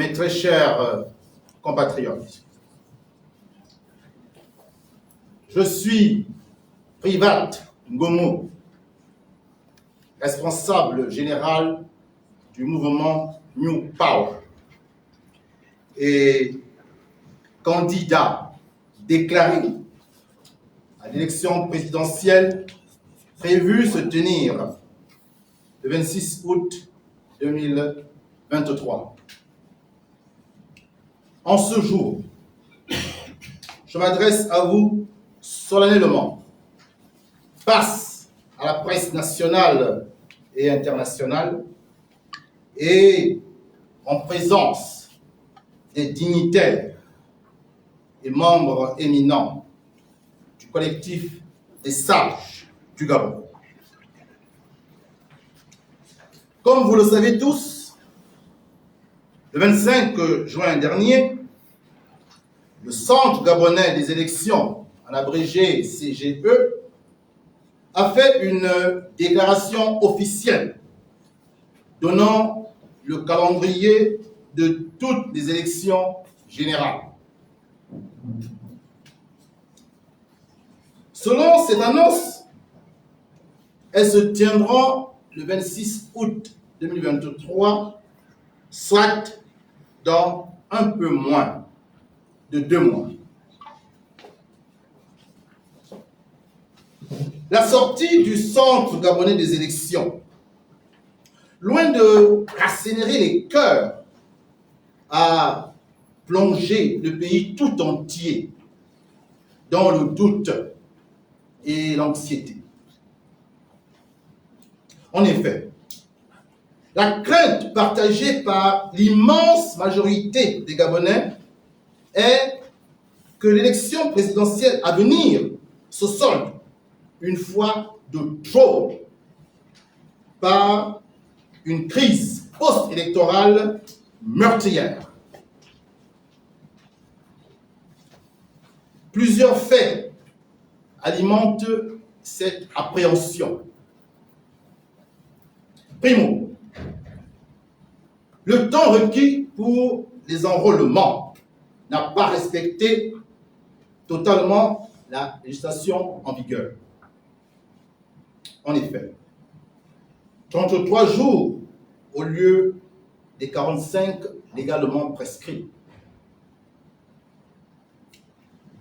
mes très chers compatriotes, je suis Privat Ngomo, responsable général du mouvement New Power et candidat déclaré à l'élection présidentielle prévue se tenir le 26 août 2023. En ce jour, je m'adresse à vous solennellement face à la presse nationale et internationale et en présence des dignitaires et membres éminents du collectif des sages du Gabon. Comme vous le savez tous, le 25 juin dernier, le Centre gabonais des élections, en abrégé CGE, a fait une déclaration officielle donnant le calendrier de toutes les élections générales. Selon cette annonce, elles se tiendront le 26 août 2023, soit dans un peu moins de 2 mois. La sortie du Centre gabonais des élections, loin de rasséréner les cœurs, a plongé le pays tout entier dans le doute et l'anxiété. En effet, la crainte partagée par l'immense majorité des Gabonais est que l'élection présidentielle à venir se solde une fois de trop par une crise post-électorale meurtrière. Plusieurs faits alimentent cette appréhension. Primo, le temps requis pour les enrôlements n'a pas respecté totalement la législation en vigueur. En effet, 33 jours au lieu des 45 légalement prescrits.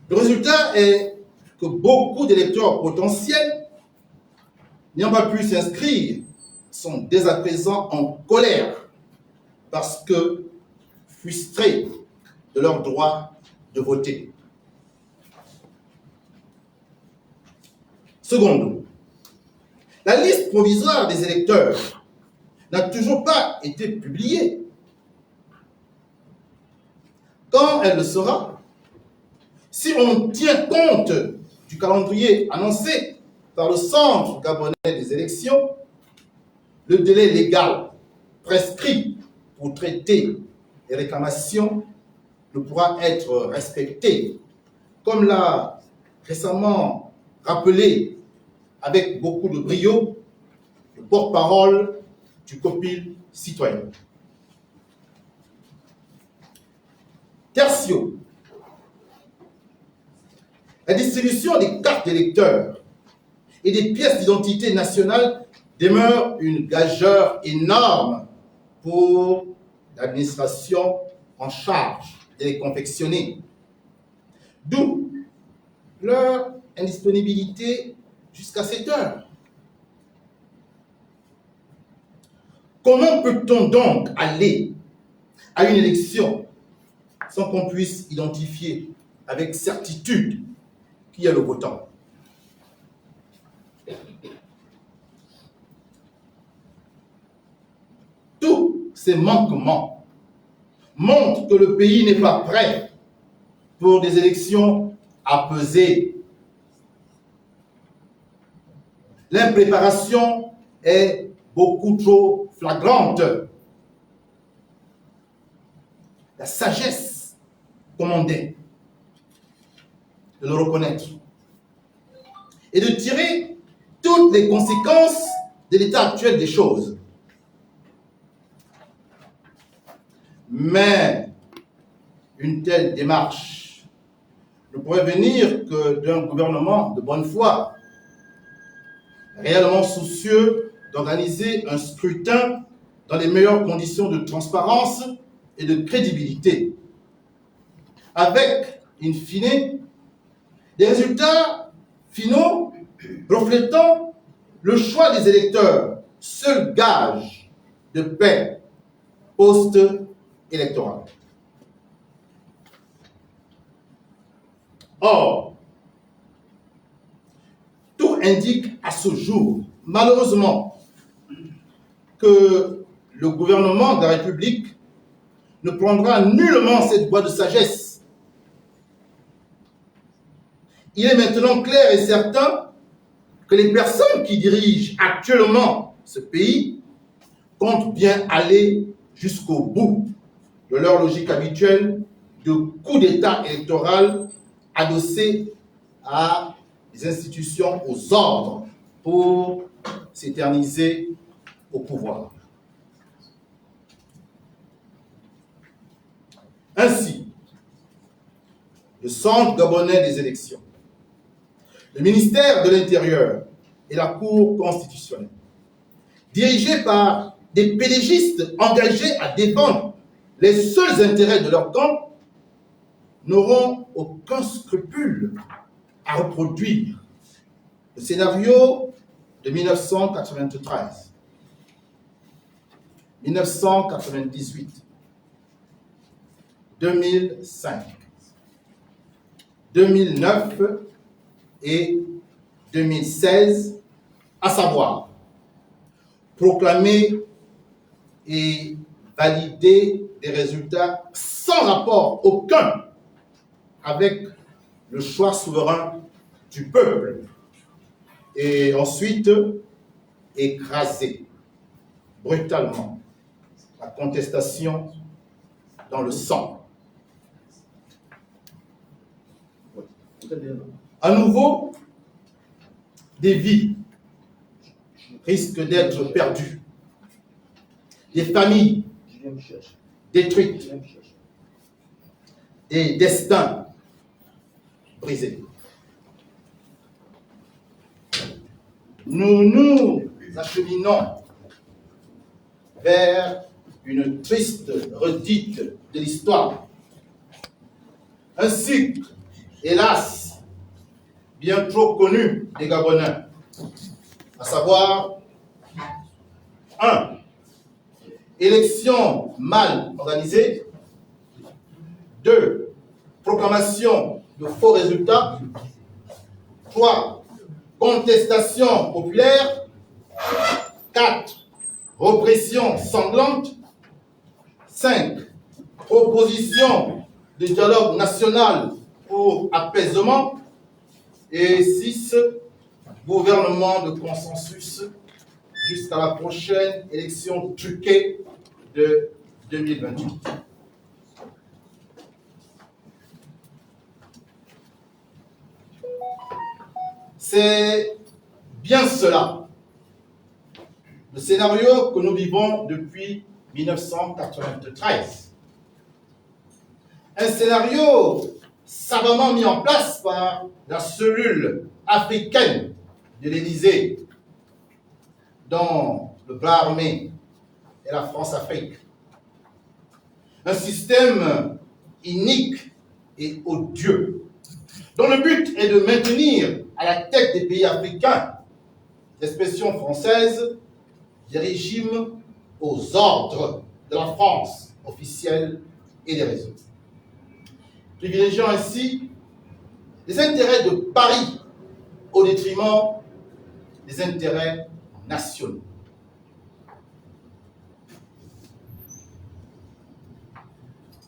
Le résultat est que beaucoup d'électeurs potentiels n'ayant pas pu s'inscrire sont dès à présent en colère parce que frustrés de leur droit de voter. Secondo, la liste provisoire des électeurs n'a toujours pas été publiée. Quand elle le sera, si on tient compte du calendrier annoncé par le Centre gabonais des élections, le délai légal prescrit pour traiter les réclamations ne pourra être respecté, comme l'a récemment rappelé avec beaucoup de brio le porte-parole du COPIL citoyen. Tertio, la distribution des cartes d'électeurs et des pièces d'identité nationale demeure une gageure énorme pour l'administration en charge de les confectionner. D'où leur indisponibilité jusqu'à cette heure. Comment peut-on donc aller à une élection sans qu'on puisse identifier avec certitude qui est le votant? Tous ces manquements montrent que le pays n'est pas prêt pour des élections apaisées. L'impréparation est beaucoup trop flagrante. La sagesse commandait de le reconnaître et de tirer toutes les conséquences de l'état actuel des choses. Mais une telle démarche ne pourrait venir que d'un gouvernement de bonne foi, réellement soucieux d'organiser un scrutin dans les meilleures conditions de transparence et de crédibilité, avec, in fine, des résultats finaux reflétant le choix des électeurs, seul gage de paix post-électorale. Or, tout indique à ce jour, malheureusement, que le gouvernement de la République ne prendra nullement cette voie de sagesse. Il est maintenant clair et certain que les personnes qui dirigent actuellement ce pays comptent bien aller jusqu'au bout de leur logique habituelle de coup d'État électoral adossé à des institutions aux ordres pour s'éterniser au pouvoir. Ainsi, le Centre gabonais des élections, le ministère de l'Intérieur et la Cour constitutionnelle, dirigés par des pédégistes engagés à défendre les seuls intérêts de leur camp, n'auront aucun scrupule à reproduire le scénario de 1993, 1998, 2005, 2009 et 2016, à savoir proclamer et valider des résultats sans rapport aucun avec le choix souverain du peuple et ensuite écraser brutalement la contestation dans le sang. À nouveau, des vies risquent d'être perdues, des familles détruites, des destins brisés. Nous nous acheminons vers une triste redite de l'histoire. Un cycle, hélas, bien trop connu des Gabonais, à savoir 1. Élection mal organisée. 2. Proclamation de faux résultats. 3. Contestation populaire. 4. Répression sanglante. 5. Proposition de dialogue national pour apaisement. Et 6. Gouvernement de consensus jusqu'à la prochaine élection truquée de 2028. C'est bien cela, le scénario que nous vivons depuis 1993. Un scénario savamment mis en place par la cellule africaine de l'Élysée, dont le bras armé est la France-Afrique. Un système inique et odieux, dont le but est de maintenir à la tête des pays africains, l'expression française, des régimes aux ordres de la France officielle et des réseaux, privilégiant ainsi les intérêts de Paris au détriment des intérêts nationaux.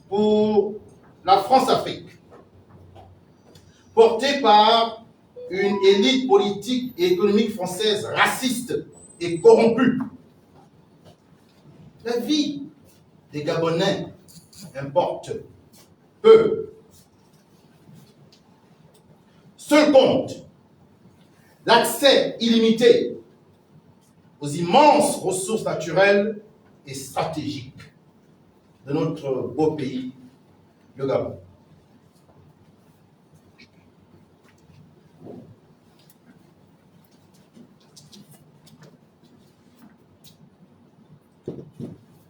Pour la France-Afrique, portée par une élite politique et économique française raciste et corrompue, la vie des Gabonais importe peu. Seul compte l'accès illimité aux immenses ressources naturelles et stratégiques. de notre beau pays, le Gabon.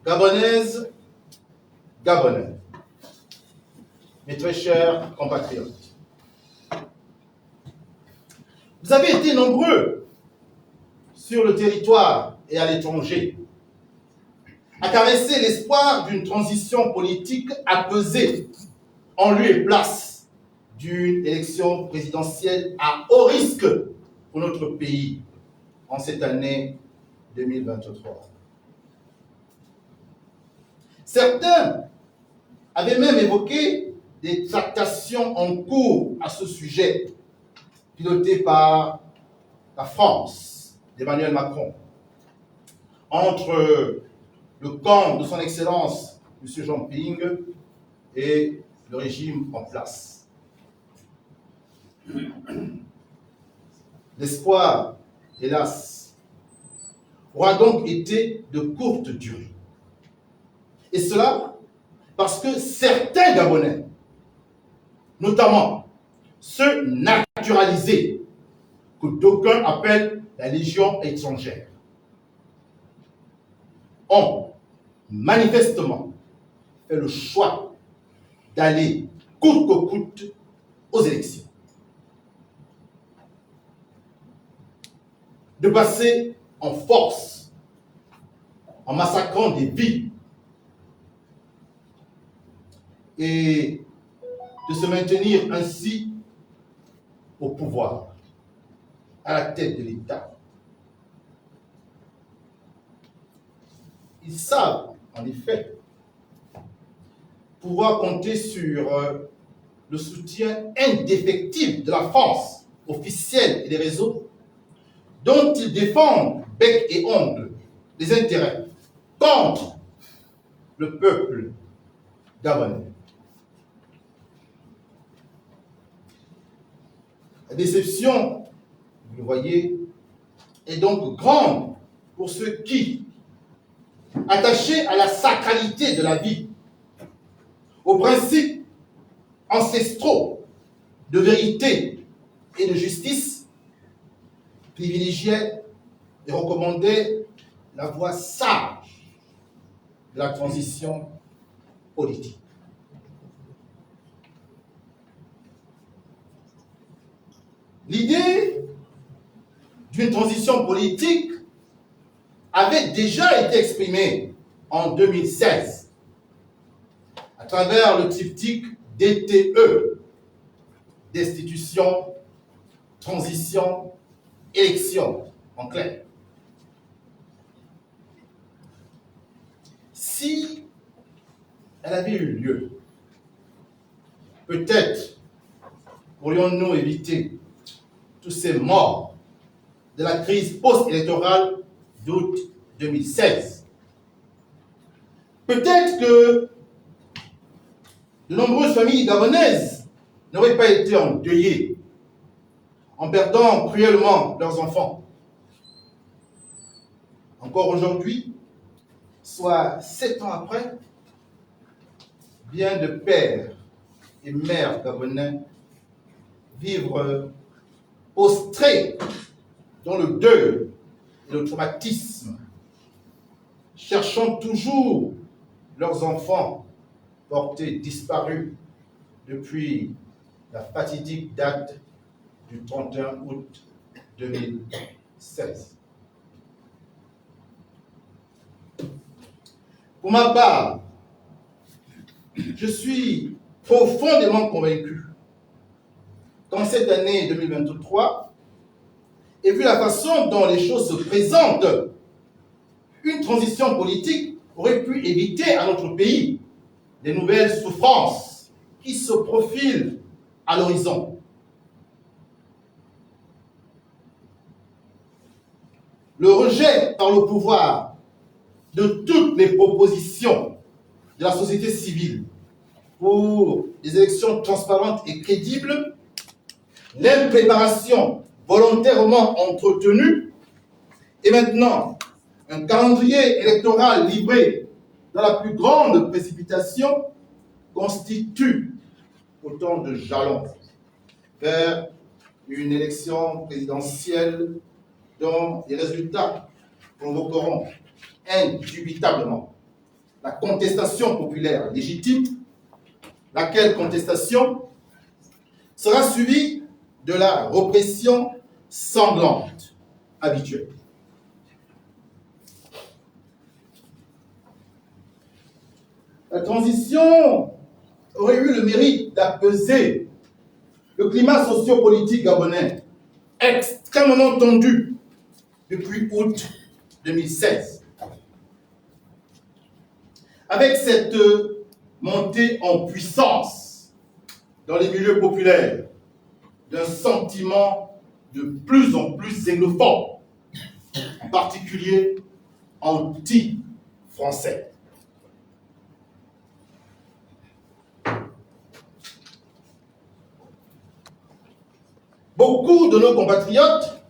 Gabonaises, Gabonais, mes très chers compatriotes, vous avez été nombreux sur le territoire et à l'étranger à caresser l'espoir d'une transition politique apaisée en lieu et place d'une élection présidentielle à haut risque pour notre pays en cette année 2023. Certains avaient même évoqué des tractations en cours à ce sujet, pilotées par la France d'Emmanuel Macron, entre le camp de son Excellence, M. Jean Ping, et le régime en place. L'espoir, hélas, aura donc été de courte durée. Et cela parce que certains Gabonais, notamment ceux naturalisés, que d'aucuns appellent la Légion étrangère, ont manifestement fait le choix d'aller coûte que coûte aux élections, de passer en force, en massacrant des vies, et de se maintenir ainsi au pouvoir, à la tête de l'État. Ils savent, en effet, pouvoir compter sur le soutien indéfectible de la France officielle et des réseaux, dont ils défendent bec et ongle les intérêts contre le peuple gabonais. La déception, vous le voyez, est donc grande pour ceux qui, attachés à la sacralité de la vie, aux principes ancestraux de vérité et de justice, privilégiaient et recommandaient la voie sage de la transition politique. L'idée d'une transition politique avait déjà été exprimée en 2016 à travers le triptyque DTE, destitution, transition, élection, en clair. Si elle avait eu lieu, peut-être pourrions-nous éviter tous ces morts de la crise post-électorale d'août 2016. Peut-être que de nombreuses familles gabonaises n'auraient pas été endeuillées en perdant cruellement leurs enfants. Encore aujourd'hui, soit 7 ans après, bien de pères et mères gabonais vivent prostrés dans le deuil et le traumatisme, cherchant toujours leurs enfants portés disparus depuis la fatidique date du 31 août 2016. Pour ma part, je suis profondément convaincu qu'en cette année 2023, et vu la façon dont les choses se présentent, une transition politique aurait pu éviter à notre pays les nouvelles souffrances qui se profilent à l'horizon. Le rejet par le pouvoir de toutes les propositions de la société civile pour des élections transparentes et crédibles, l'impréparation volontairement entretenue et maintenant un calendrier électoral livré dans la plus grande précipitation, constitue autant de jalons vers une élection présidentielle dont les résultats provoqueront indubitablement la contestation populaire légitime, laquelle contestation sera suivie de la répression sanglante habituelle. La transition aurait eu le mérite d'apaiser le climat sociopolitique gabonais, extrêmement tendu depuis août 2016. Avec cette montée en puissance dans les milieux populaires d'un sentiment de plus en plus xénophobe, en particulier anti-français. Beaucoup de nos compatriotes,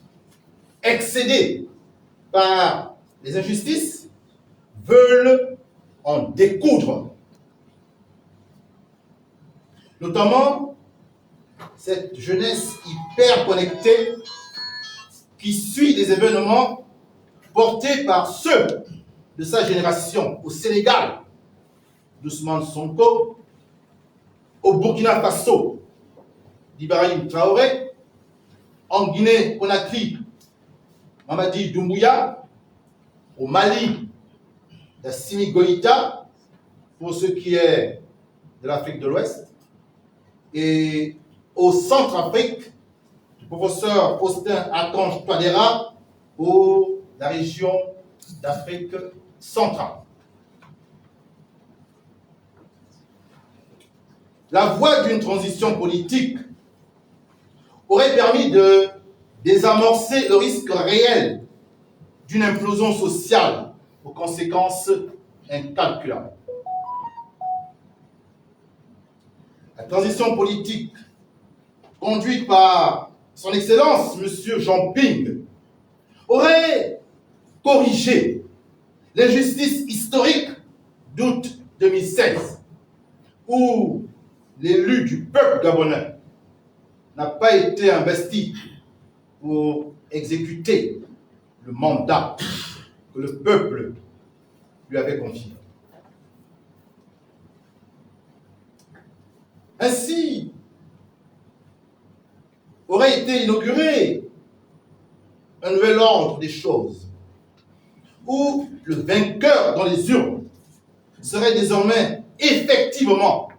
excédés par les injustices, veulent en découdre. Notamment cette jeunesse hyper connectée qui suit des événements portés par ceux de sa génération au Sénégal, d'Ousmane Sonko, au Burkina Faso, d'Ibrahim Traoré, en Guinée-Conakry, Mamadi Doumbouya, au Mali, d'Assimi Goïta, pour ce qui est de l'Afrique de l'Ouest, et au Centrafrique, du professeur Faustin Archange Touadéra, pour la région d'Afrique centrale. La voie d'une transition politique aurait permis de désamorcer le risque réel d'une implosion sociale aux conséquences incalculables. La transition politique conduite par son Excellence, M. Jean Ping, aurait corrigé l'injustice historique d'août 2016, où l'élu du peuple gabonais n'a pas été investi pour exécuter le mandat que le peuple lui avait confié. Ainsi, aurait été inauguré un nouvel ordre des choses, où le vainqueur dans les urnes serait désormais effectivement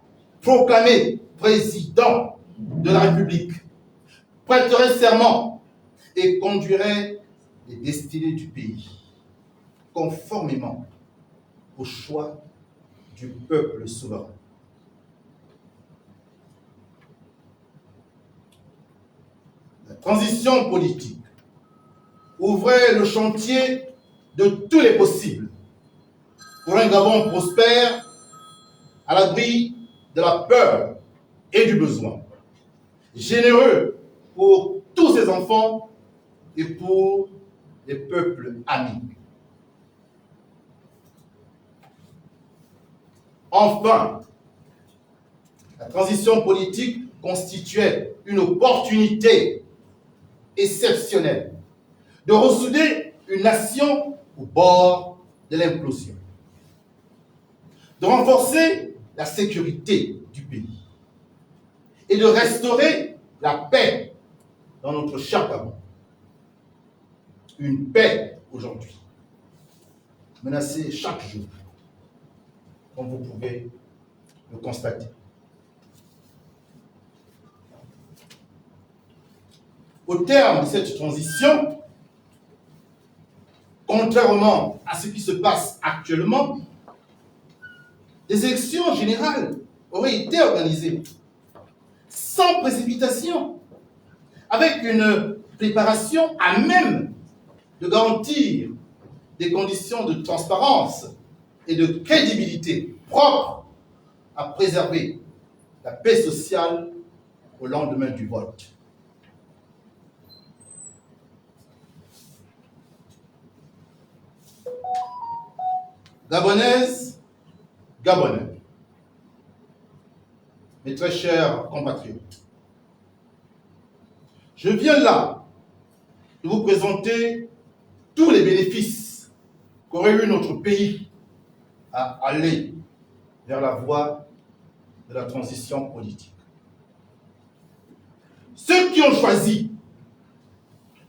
proclamé président de la République, prêterait serment et conduirait les destinées du pays, conformément au choix du peuple souverain. La transition politique ouvrait le chantier de tous les possibles pour un Gabon prospère, à l'abri de la peur et du besoin, généreux pour tous ses enfants et pour les peuples amis. Enfin, la transition politique constituait une opportunité exceptionnelle de ressouder une nation au bord de l'implosion, de renforcer la sécurité du pays et de restaurer la paix dans notre cher Gabon. Une paix aujourd'hui menacée chaque jour, comme vous pouvez le constater. Au terme de cette transition, contrairement à ce qui se passe actuellement, des élections générales auraient été organisées sans précipitation, avec une préparation à même de garantir des conditions de transparence et de crédibilité propres à préserver la paix sociale au lendemain du vote. Gabonaises Gabonais, mes très chers compatriotes, je viens là de vous présenter tous les bénéfices qu'aurait eu notre pays à aller vers la voie de la transition politique. Ceux qui ont choisi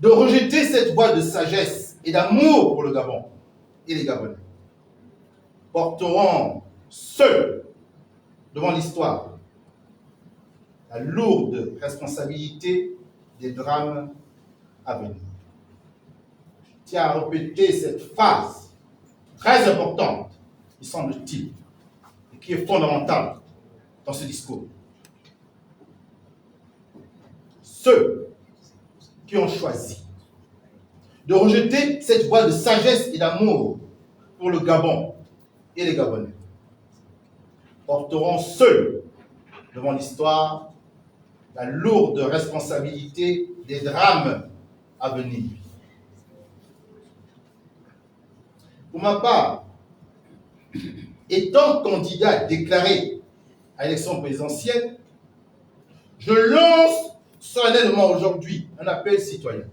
de rejeter cette voie de sagesse et d'amour pour le Gabon et les Gabonais porteront seuls devant l'histoire la lourde responsabilité des drames à venir. Je tiens à répéter cette phrase très importante, il semble-t-il, et qui est fondamentale dans ce discours. Ceux qui ont choisi de rejeter cette voie de sagesse et d'amour pour le Gabon et les Gabonais porteront seuls devant l'histoire la lourde responsabilité des drames à venir. Pour ma part, étant candidat déclaré à l'élection présidentielle, je lance solennellement aujourd'hui un appel citoyen,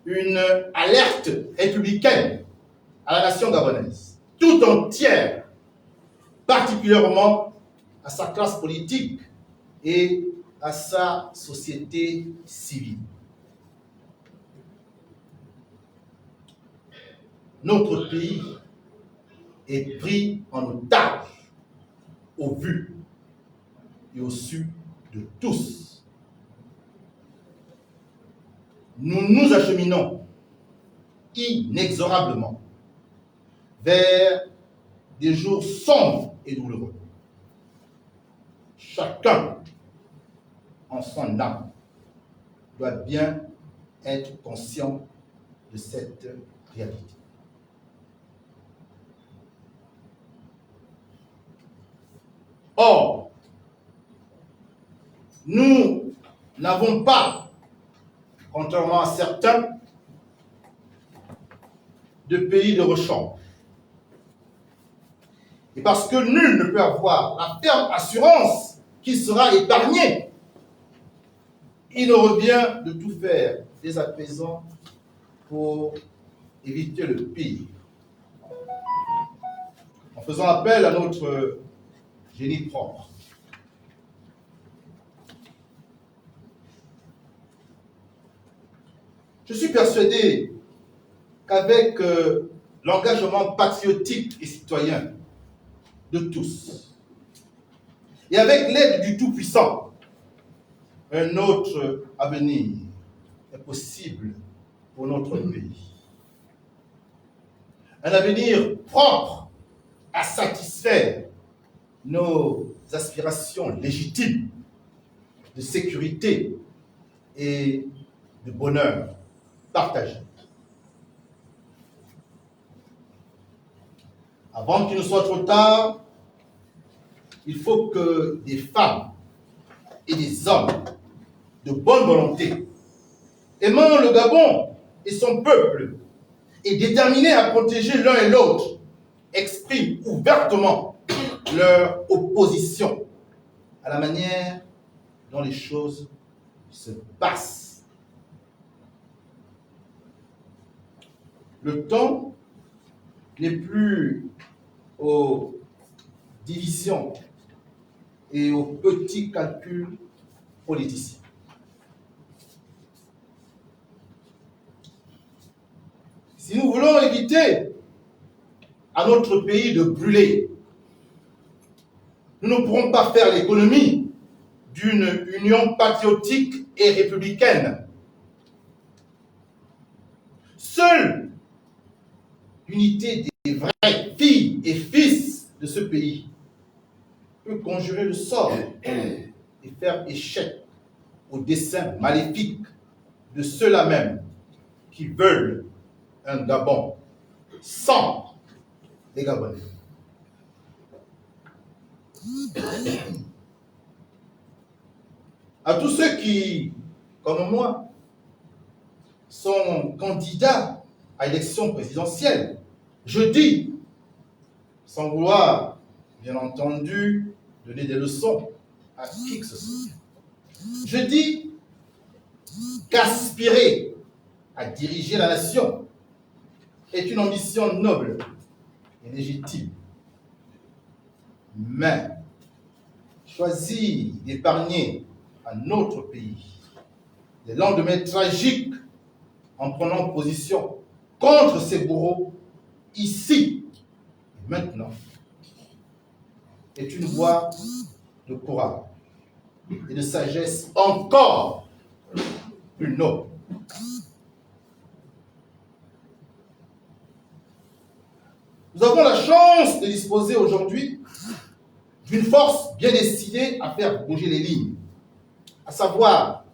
une alerte républicaine à la nation gabonaise, tout entière, particulièrement à sa classe politique et à sa société civile. Notre pays est pris en otage au vu et au su de tous. Nous nous acheminons inexorablement vers des jours sombres et douloureux. Chacun en son âme doit bien être conscient de cette réalité. Or, nous n'avons pas, contrairement à certains, de pays de rechange. Et parce que nul ne peut avoir la ferme assurance qu'il sera épargné, il nous revient de tout faire dès à présent pour éviter le pire. En faisant appel à notre génie propre. Je suis persuadé qu'avec l'engagement patriotique et citoyen de tous, et avec l'aide du Tout-Puissant, un autre avenir est possible pour notre pays. Un avenir propre à satisfaire nos aspirations légitimes de sécurité et de bonheur partagé. Avant qu'il ne soit trop tard, il faut que des femmes et des hommes de bonne volonté, aimant le Gabon et son peuple, et déterminés à protéger l'un et l'autre, expriment ouvertement leur opposition à la manière dont les choses se passent. Le temps n'est plus aux divisions et aux petits calculs politiciens. Si nous voulons éviter à notre pays de brûler, nous ne pourrons pas faire l'économie d'une union patriotique et républicaine. Seule l'unité des vraies filles et fils de ce pays peut conjurer le sort et faire échec aux desseins maléfiques de ceux-là même qui veulent un Gabon sans les Gabonais. À tous ceux qui, comme moi, sont candidats à l'élection présidentielle, je dis, sans vouloir bien entendu, donner des leçons à qui que ce soit. Je dis qu'aspirer à diriger la nation est une ambition noble et légitime. Mais choisir d'épargner à notre pays des lendemains tragiques en prenant position contre ses bourreaux ici et maintenant est une voie de courage et de sagesse encore plus noble. Nous avons la chance de disposer aujourd'hui d'une force bien décidée à faire bouger les lignes, à savoir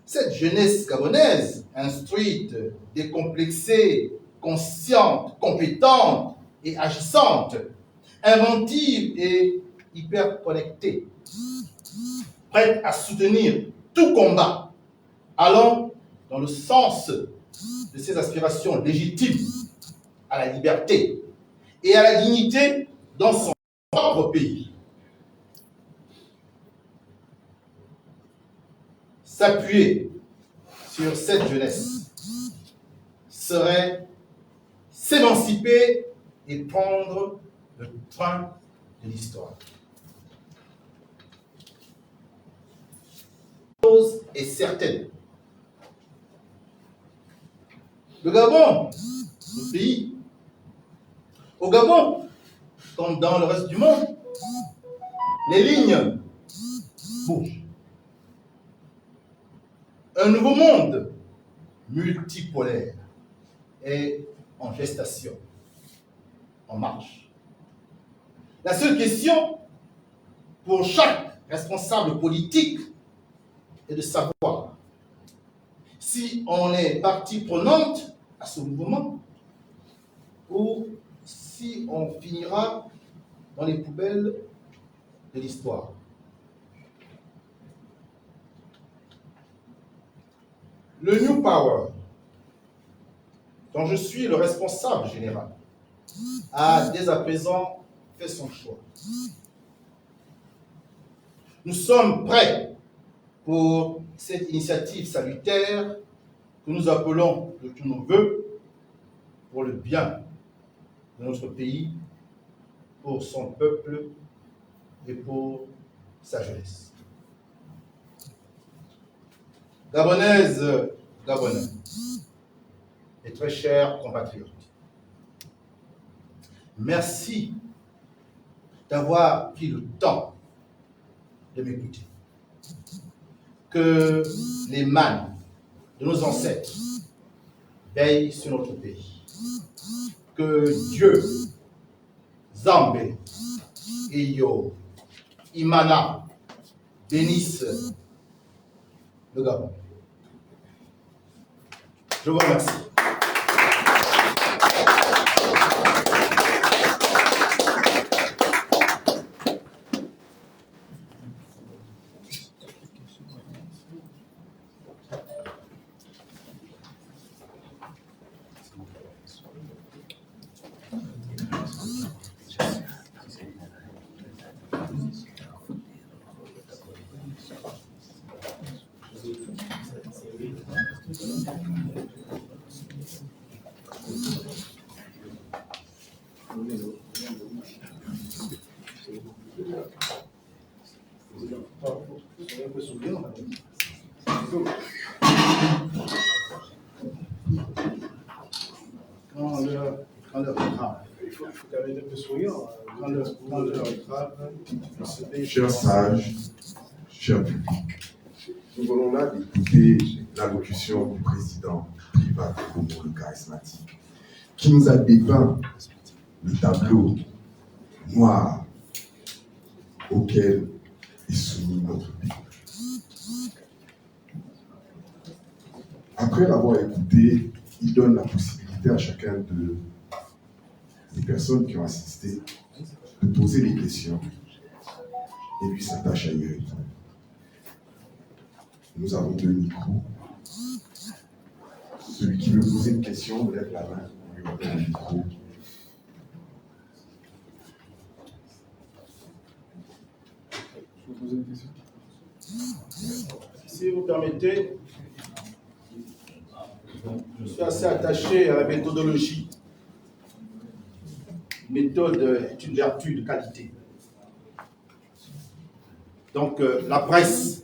cette jeunesse gabonaise, instruite, décomplexée, consciente, compétente et agissante, inventive et hyper connectée, prête à soutenir tout combat allant dans le sens de ses aspirations légitimes à la liberté et à la dignité dans son propre pays. S'appuyer sur cette jeunesse serait s'émanciper et prendre le train de l'histoire. La chose est certaine. Le Gabon, le pays, au Gabon, comme dans le reste du monde, les lignes bougent. Un nouveau monde multipolaire est en gestation, en marche. La seule question pour chaque responsable politique est de savoir si on est partie prenante à ce mouvement ou si on finira dans les poubelles de l'histoire. Le New Power, dont je suis le responsable général, a dès à présent fait son choix. Nous sommes prêts pour cette initiative salutaire que nous appelons de tous nos voeux pour le bien de notre pays, pour son peuple et pour sa jeunesse. Gabonaises, Gabonais, et très chers compatriotes, merci d'avoir pris le temps de m'écouter. Que les mannes de nos ancêtres veillent sur notre pays. Que Dieu, Zambé, Iyo, Imana bénisse le Gabon. Je vous remercie. Chers sages, chers publics, nous venons là d'écouter l'allocution du président Privat Congo, le charismatique, qui nous a dépeint le tableau noir auquel est soumis notre pays. Après l'avoir écouté, il donne la possibilité à chacun des personnes qui ont assisté de poser des questions et lui s'attache à y répondre. Nous avons 2 micros. Celui qui veut poser une question lève la main, on lui donne un micro. vous poser une question. Si vous permettez, je suis assez attaché à la méthodologie. Une méthode est une vertu de qualité. Donc, la presse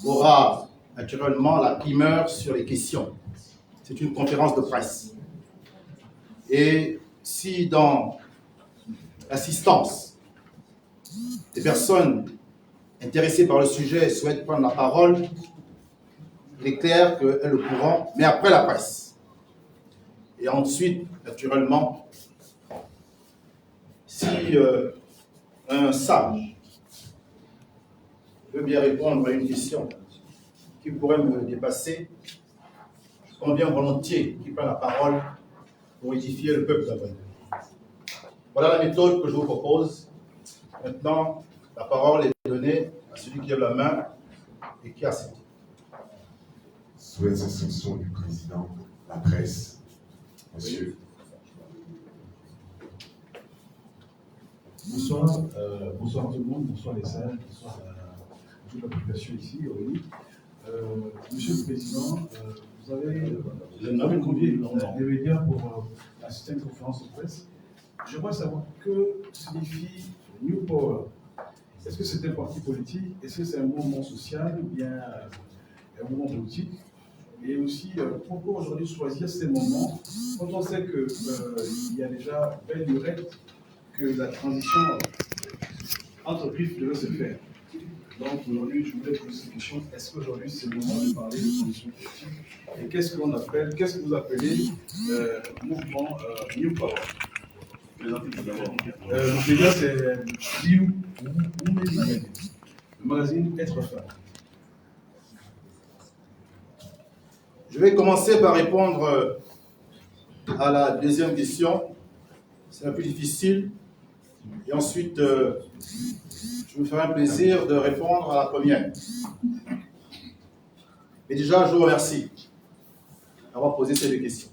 aura naturellement la primeur sur les questions. C'est une conférence de presse. Et si dans l'assistance, des personnes intéressées par le sujet souhaitent prendre la parole, il est clair qu'elles le pourront, mais après la presse. Et ensuite, naturellement, si un sage veut bien répondre à une question qui pourrait me dépasser, je conviens volontiers qu'il prenne la parole pour édifier le peuple gabonais. Voilà la méthode que je vous propose. Maintenant, la parole est donnée à celui qui lève la main et qui accepte. Sous les instructions du président, la presse, monsieur. Bonsoir, bonsoir tout le monde, bonsoir les salles, bonsoir toute la population ici, oui. Monsieur le Président, vous avez convié les médias pour assister à une conférence de presse. J'aimerais savoir que signifie New Power. Est-ce que c'est un parti politique? Est-ce que c'est un mouvement social ou bien un mouvement politique? Et aussi, pourquoi aujourd'hui choisir ces moments quand on sait qu'il y a déjà belle lurette que la transition entre PIF devait se faire. Donc aujourd'hui, je voulais poser cette question. Est-ce qu'aujourd'hui, c'est le moment de parler de transition politique? Et qu'est-ce que vous appelez mouvement New Power? Le média, c'est New Women, le magazine Être Femme. Je vais commencer par répondre à la deuxième question. C'est la plus difficile. Et ensuite, je me ferai un plaisir de répondre à la première. Mais déjà, je vous remercie d'avoir posé ces deux questions.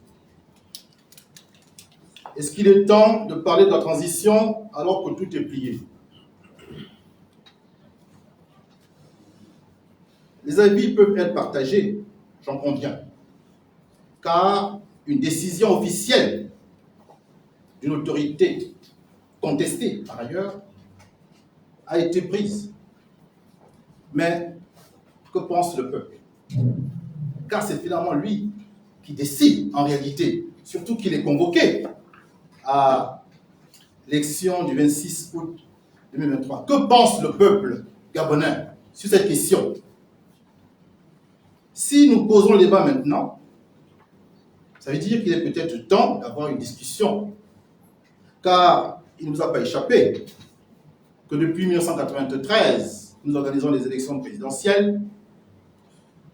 Est-ce qu'il est temps de parler de la transition alors que tout est plié? Les avis peuvent être partagés, j'en conviens, car une décision officielle d'une autorité contestée par ailleurs a été prise. Mais que pense le peuple? Car c'est finalement lui qui décide en réalité, surtout qu'il est convoqué à l'élection du 26 août 2023. Que pense le peuple gabonais sur cette question? Si nous posons le débat maintenant, ça veut dire qu'il est peut-être temps d'avoir une discussion, car il ne nous a pas échappé que depuis 1993, nous organisons les élections présidentielles.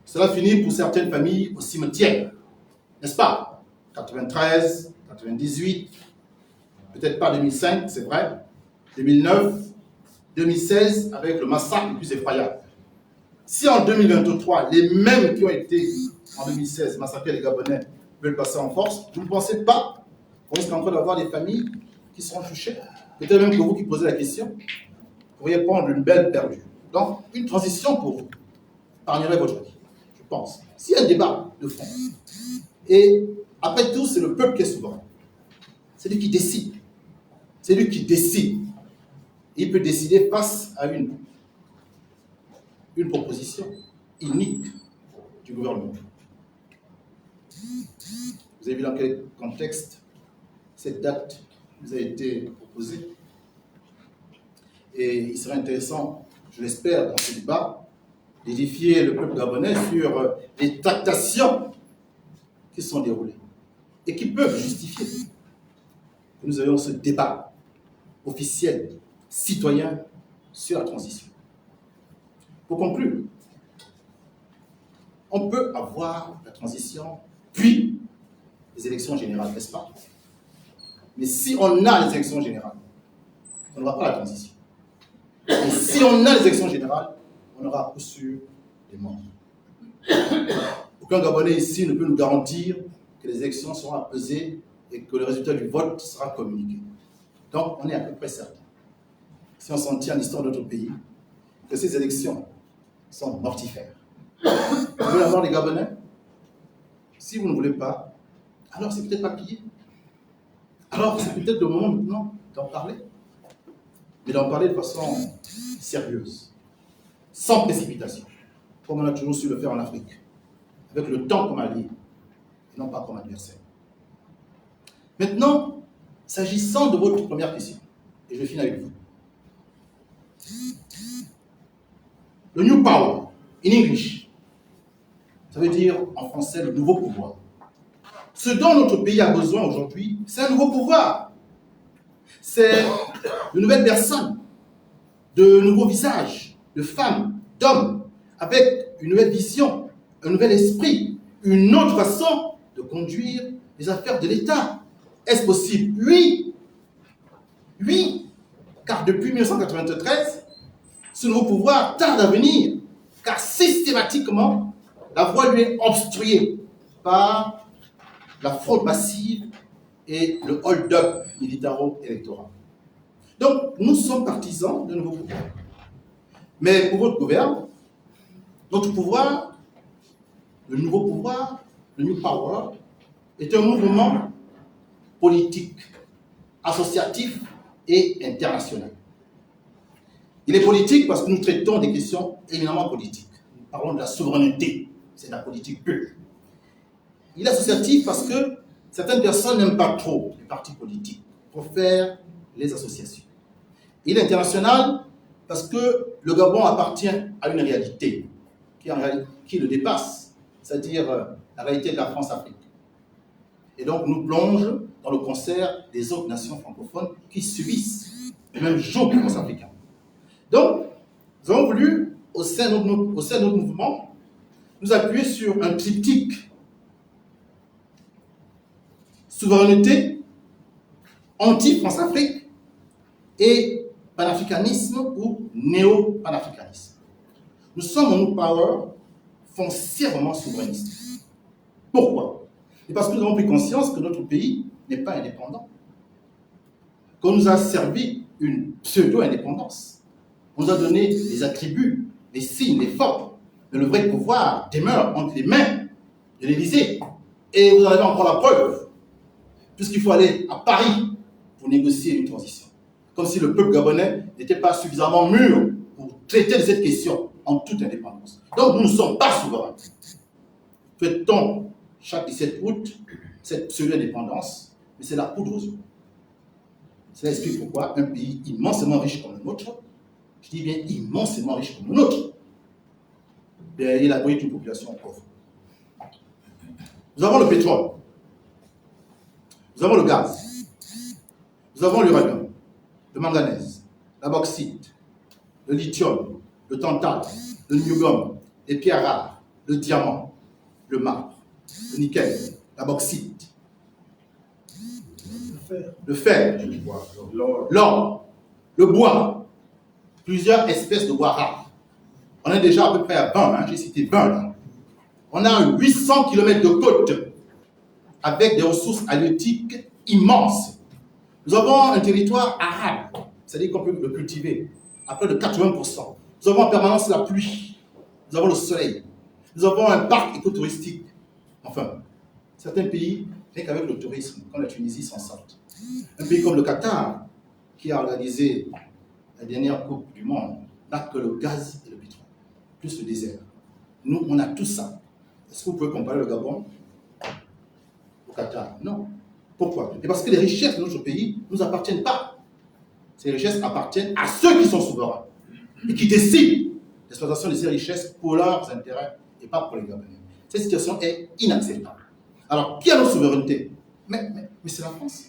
Cela finit pour certaines familles au cimetière, n'est-ce pas? 93, 98, peut-être pas 2005, c'est vrai, 2009, 2016, avec le massacre le plus effroyable. Si en 2023, les mêmes qui ont été en 2016 massacrés les Gabonais veulent passer en force, vous ne pensez pas qu'on risque en train d'avoir des familles qui seront touchées? Peut-être même que vous qui posez la question, vous pourriez prendre une belle perdue. Donc, une transition pour vous épargnerait votre vie, je pense. S'il y a un débat de fond, et après tout, c'est le peuple qui est souverain. C'est lui qui décide. C'est lui qui décide. Il peut décider face à une proposition unique du gouvernement. Vous avez vu dans quel contexte cette date vous a été proposée. Et il serait intéressant, je l'espère, dans ce débat, d'édifier le peuple gabonais sur les tractations qui sont déroulées et qui peuvent justifier que nous ayons ce débat officiel, citoyen, sur la transition. Pour conclure, on peut avoir la transition, puis les élections générales, n'est-ce pas? Mais si on a les élections générales, on n'aura pas la transition. Et si on a les élections générales, on aura à coup sûr des morts. Aucun Gabonais ici ne peut nous garantir que les élections seront apaisées et que le résultat du vote sera communiqué. Donc, on est à peu près certain. si on s'en tient à l'histoire de notre pays, que ces élections sont mortifères. Vous voulez avoir les Gabonais? Si vous ne voulez pas, alors c'est peut-être pas plié. Alors c'est peut-être le moment maintenant d'en parler. Mais d'en parler de façon sérieuse, sans précipitation, comme on a toujours su le faire en Afrique, avec le temps comme allié, et non pas comme adversaire. Maintenant, s'agissant de votre première question, et je finis avec vous. Le New Power, in English, ça veut dire en français le nouveau pouvoir. Ce dont notre pays a besoin aujourd'hui, c'est un nouveau pouvoir. C'est de nouvelles personnes, de nouveaux visages, de femmes, d'hommes, avec une nouvelle vision, un nouvel esprit, une autre façon de conduire les affaires de l'État. Est-ce possible? Oui. Oui. Car depuis 1993, ce nouveau pouvoir tarde à venir, car systématiquement, la voie lui est obstruée par la fraude massive et le hold-up militaro-électoral. Donc, nous sommes partisans de nouveau pouvoir. Mais pour votre gouvernement, notre pouvoir, le nouveau pouvoir, le New Power, est un mouvement politique, associatif et international. Il est politique parce que nous traitons des questions éminemment politiques. Nous parlons de la souveraineté, c'est la politique pure. Il est associatif parce que certaines personnes n'aiment pas trop les partis politiques, préfèrent les associations. Il est international parce que le Gabon appartient à une réalité qui le dépasse, c'est-à-dire la réalité de la France-Afrique. Et donc nous plonge dans le concert des autres nations francophones qui subissent le même joug que les France-Africains. Donc, nous avons voulu, au sein de notre mouvement, nous appuyer sur un triptyque: souveraineté, anti-France-Afrique et panafricanisme ou néo-panafricanisme. Nous sommes en New Power foncièrement souverainistes. Pourquoi? Et parce que nous avons pris conscience que notre pays n'est pas indépendant, qu'on nous a servi une pseudo-indépendance. On nous a donné les attributs, les signes, les formes, mais le vrai pouvoir demeure entre les mains de l'Élysée. Et vous en avez encore la preuve, puisqu'il faut aller à Paris pour négocier une transition. Comme si le peuple gabonais n'était pas suffisamment mûr pour traiter de cette question en toute indépendance. Donc nous ne sommes pas souverains. Fait-on chaque 17 août cette pseudo-indépendance, mais c'est la poudre aux yeux. Cela explique pourquoi un pays immensément riche comme le nôtre, je dis bien immensément riche comme le nôtre, il abrite une population pauvre. Nous avons le pétrole, nous avons le gaz, nous avons l'uranium, le manganèse, la bauxite, le lithium, le tantal, le niobium, les pierres rares, le diamant, le marbre, le nickel, la bauxite, le fer, l'or, le bois, plusieurs espèces de bois rares. On est déjà à peu près à 20, j'ai cité 20 là. On a 800 km de côte avec des ressources halieutiques immenses. Nous avons un territoire arable, c'est-à-dire qu'on peut le cultiver à près de 80%. Nous avons en permanence la pluie, nous avons le soleil, nous avons un parc écotouristique. Enfin, certains pays, rien qu'avec le tourisme, comme la Tunisie, s'en sortent. Un pays comme le Qatar, qui a organisé la dernière Coupe du Monde, n'a que le gaz et le pétrole, plus le désert. Nous, on a tout ça. Est-ce que vous pouvez comparer le Gabon au Qatar? Non. Pourquoi? Et parce que les richesses de notre pays ne nous appartiennent pas. Ces richesses appartiennent à ceux qui sont souverains et qui décident l'exploitation de ces richesses pour leurs intérêts et pas pour les Gabonais. Cette situation est inacceptable. Alors, qui a nos souverainetés? Mais c'est la France.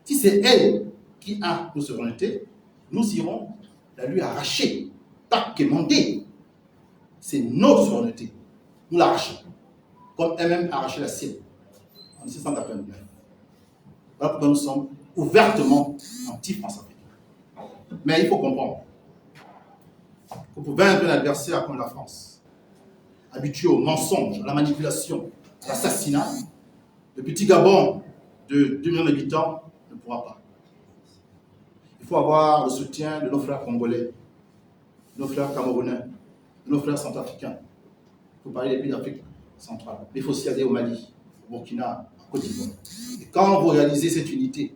Si c'est elle qui a nos souverainetés, nous irons la lui arracher, pas quémander. C'est notre souveraineté. Nous l'arrachons, comme elle-même a arraché la sienne en 1789. Voilà pourquoi nous sommes ouvertement anti-France-africains. Mais il faut comprendre que pour vaincre un adversaire comme la France, habitué au mensonge, à la manipulation, à l'assassinat, le petit Gabon de 2 millions d'habitants ne pourra pas. Il faut avoir le soutien de nos frères congolais, de nos frères camerounais, de nos frères centrafricains. Il faut parler des pays d'Afrique centrale. Mais il faut aussi aller au Mali, au Burkina, en Côte d'Ivoire. Et quand vous réalisez cette unité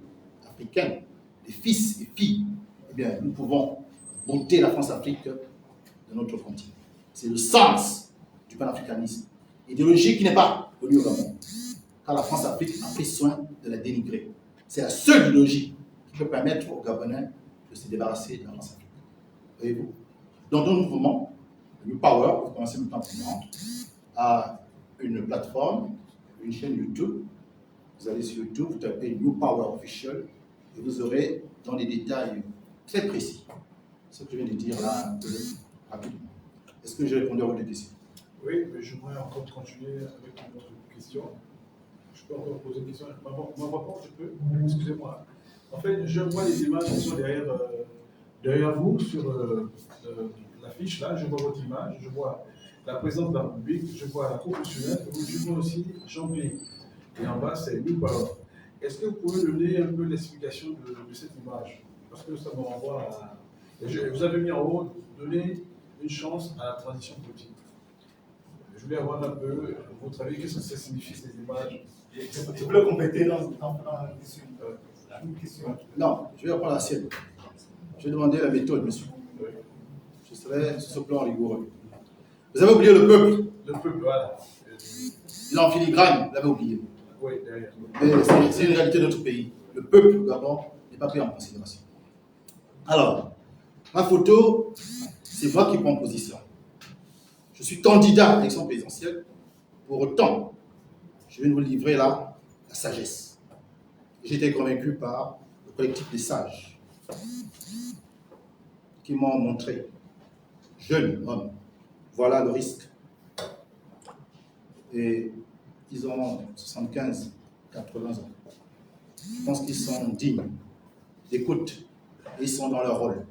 africaine, les fils et filles, eh bien, nous pouvons monter la France-Afrique de notre continent. C'est le sens du panafricanisme. Idéologie qui n'est pas connue au Gabon. Car la France-Afrique a pris soin de la dénigrer. C'est la seule idéologie qui peut permettre aux Gabonais de se débarrasser de la France-Afrique. Voyez-vous? Dans nos mouvements, le New Power, vous commencez maintenant à une plateforme, une chaîne YouTube. Vous allez sur YouTube, vous tapez New Power Official et vous aurez dans les détails très précis ce que je viens de dire là un peu rapidement. Est-ce que j'ai répondu à votre question? Oui, mais j'aimerais encore continuer avec une autre question. Je peux encore poser une question. Ma réponse, je peux? Excusez-moi. En fait, je vois les images qui sont derrière vous sur l'affiche. Là, je vois votre image, je vois la présidente de la République, je vois la constitutionnelle, je vois aussi Jean-Pierre. Et en bas, c'est New Power. Est-ce que vous pouvez donner un peu l'explication de cette image? Parce que ça me renvoie à... Vous avez mis en haut, donner une chance à la transition politique. Je voulais avoir un peu votre avis, qu'est-ce que ça signifie ces images? Tu voulais compléter dans une question? Non, je vais répondre à la sienne. Je vais demander la méthode, monsieur. Je serai sur ce plan rigoureux. Vous avez oublié le peuple. Le peuple, voilà. Il est en filigrane, vous l'avez oublié. Oui, derrière. Mais c'est une réalité de notre pays. Le peuple, au Gabon, n'est pas pris en considération. Alors, ma photo, c'est moi qui prends position. Je suis candidat à l'élection présidentielle. Pour autant, je vais vous livrer là la sagesse. J'ai été convaincu par le collectif des sages qui m'ont montré, jeunes hommes, voilà le risque. Et ils ont 75, 80 ans. Je pense qu'ils sont dignes d'écoute et ils sont dans leur rôle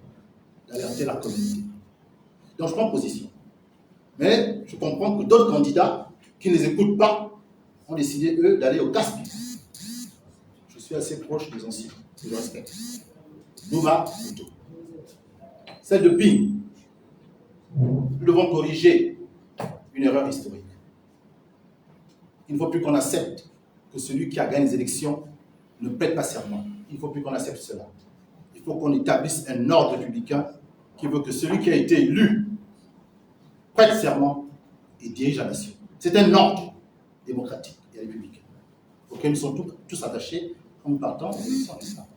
d'alerter la communauté. Donc je prends position. Mais je comprends que d'autres candidats qui ne les écoutent pas ont décidé, eux, d'aller au casse-pied. Je suis assez proche des anciens, que je respecte. D'où ma photo. Celle de Ping. Nous devons corriger une erreur historique. Il ne faut plus qu'on accepte que celui qui a gagné les élections ne prête pas serment. Il ne faut plus qu'on accepte cela. Il faut qu'on établisse un ordre républicain qui veut que celui qui a été élu prête serment et dirige la nation. C'est un ordre démocratique et républicain auquel nous sommes tous attachés quand nous partons aux élections nationales.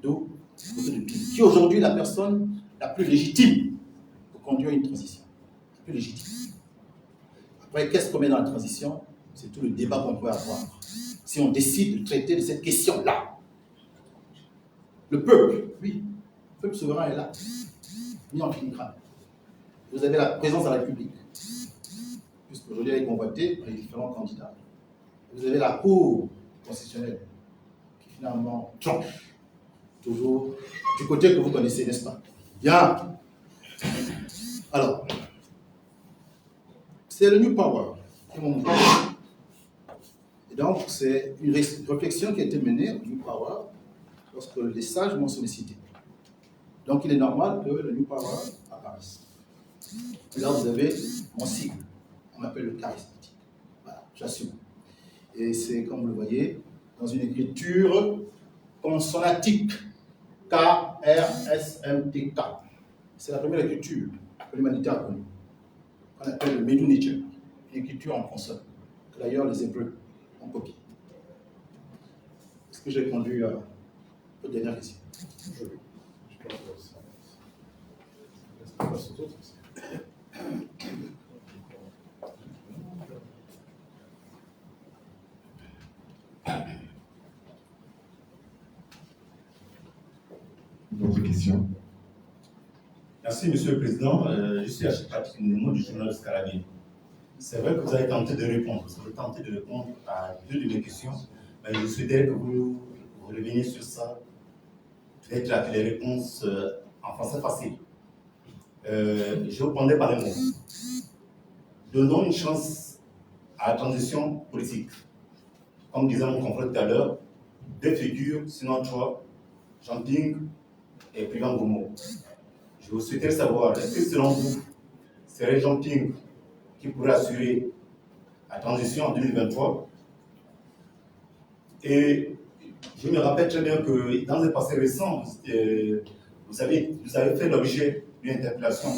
D'où qui aujourd'hui est la personne la plus légitime pour conduire une transition. La plus légitime. Après, qu'est-ce qu'on met dans la transition? C'est tout le débat qu'on peut avoir. Si on décide de traiter de cette question-là, le peuple, oui, le peuple souverain est là, mis en filigrane. Vous avez la présence de la République, puisqu'aujourd'hui elle est convoitée par les différents candidats. Vous avez la Cour constitutionnelle qui finalement tranche, toujours du côté que vous connaissez, n'est-ce pas? Bien. Alors, c'est le New Power qui m'ont montré. Et donc, c'est une réflexion qui a été menée au New Power lorsque les sages m'ont sollicité. Donc, il est normal que le New Power apparaisse. Et là, vous avez mon sigle. On m'appelle le charismatique. Voilà, j'assume. Et c'est, comme vous le voyez, dans une écriture consonantique. K-R-S-M-T-K. C'est la première écriture que l'humanité a connue. Qu'on appelle le Medu Neter. Une écriture en consonne. Que d'ailleurs les Hébreux ont copié. Est-ce que j'ai répondu à votre dernière question? Oui. Je pense que ça passe aux autres aussi. D'autres questions? Merci, Monsieur le Président. Je suis Patrick Nemo du journal Scarabée. C'est vrai que vous avez tenté de répondre. Vous avez tenté de répondre à deux de mes questions. Mais je souhaiterais que vous reveniez sur ça. Peut-être avec les réponses en français facile. Je répondais par les mots. Donnons une chance à la transition politique. Comme disait mon confrère tout à l'heure, deux figures, sinon trois, Jean-Ping et Privant Gomo. Je vous souhaiterais savoir, est-ce que selon vous, serait Jean Ping qui pourrait assurer la transition en 2023? Et je me rappelle très bien que dans un passé récent, vous avez fait l'objet d'une interpellation,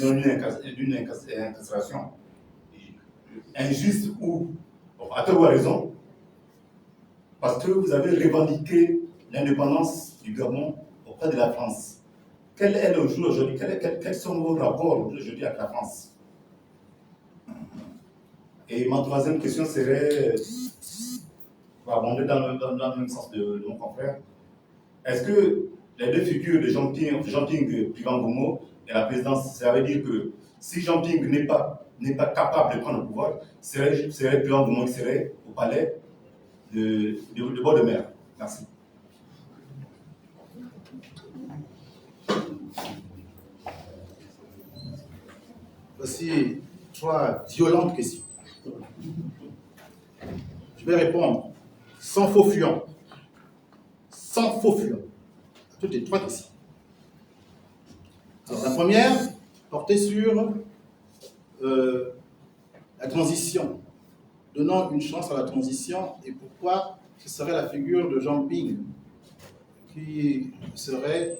d'une incarcération injuste ou à tort ou à raison, parce que vous avez revendiqué l'indépendance du Gabon auprès de la France. Quel est le jour aujourd'hui? Quels sont vos rapports aujourd'hui avec la France? Et ma troisième question serait, pour abonder dans le même sens de mon confrère, est-ce que les deux figures de Jean Ping Privant Gomo et la présidence, ça veut dire que si Jean Ping n'est pas capable de prendre le pouvoir, serait Privant Gomo qui serait au palais de bord de mer? Merci. Voici 3 violentes questions. Je vais répondre sans faux fuyant. Sans faux fuyant. À toutes les 3 questions. Alors, la première portait sur la transition. Donnant une chance à la transition et pourquoi ce serait la figure de Jean Ping qui serait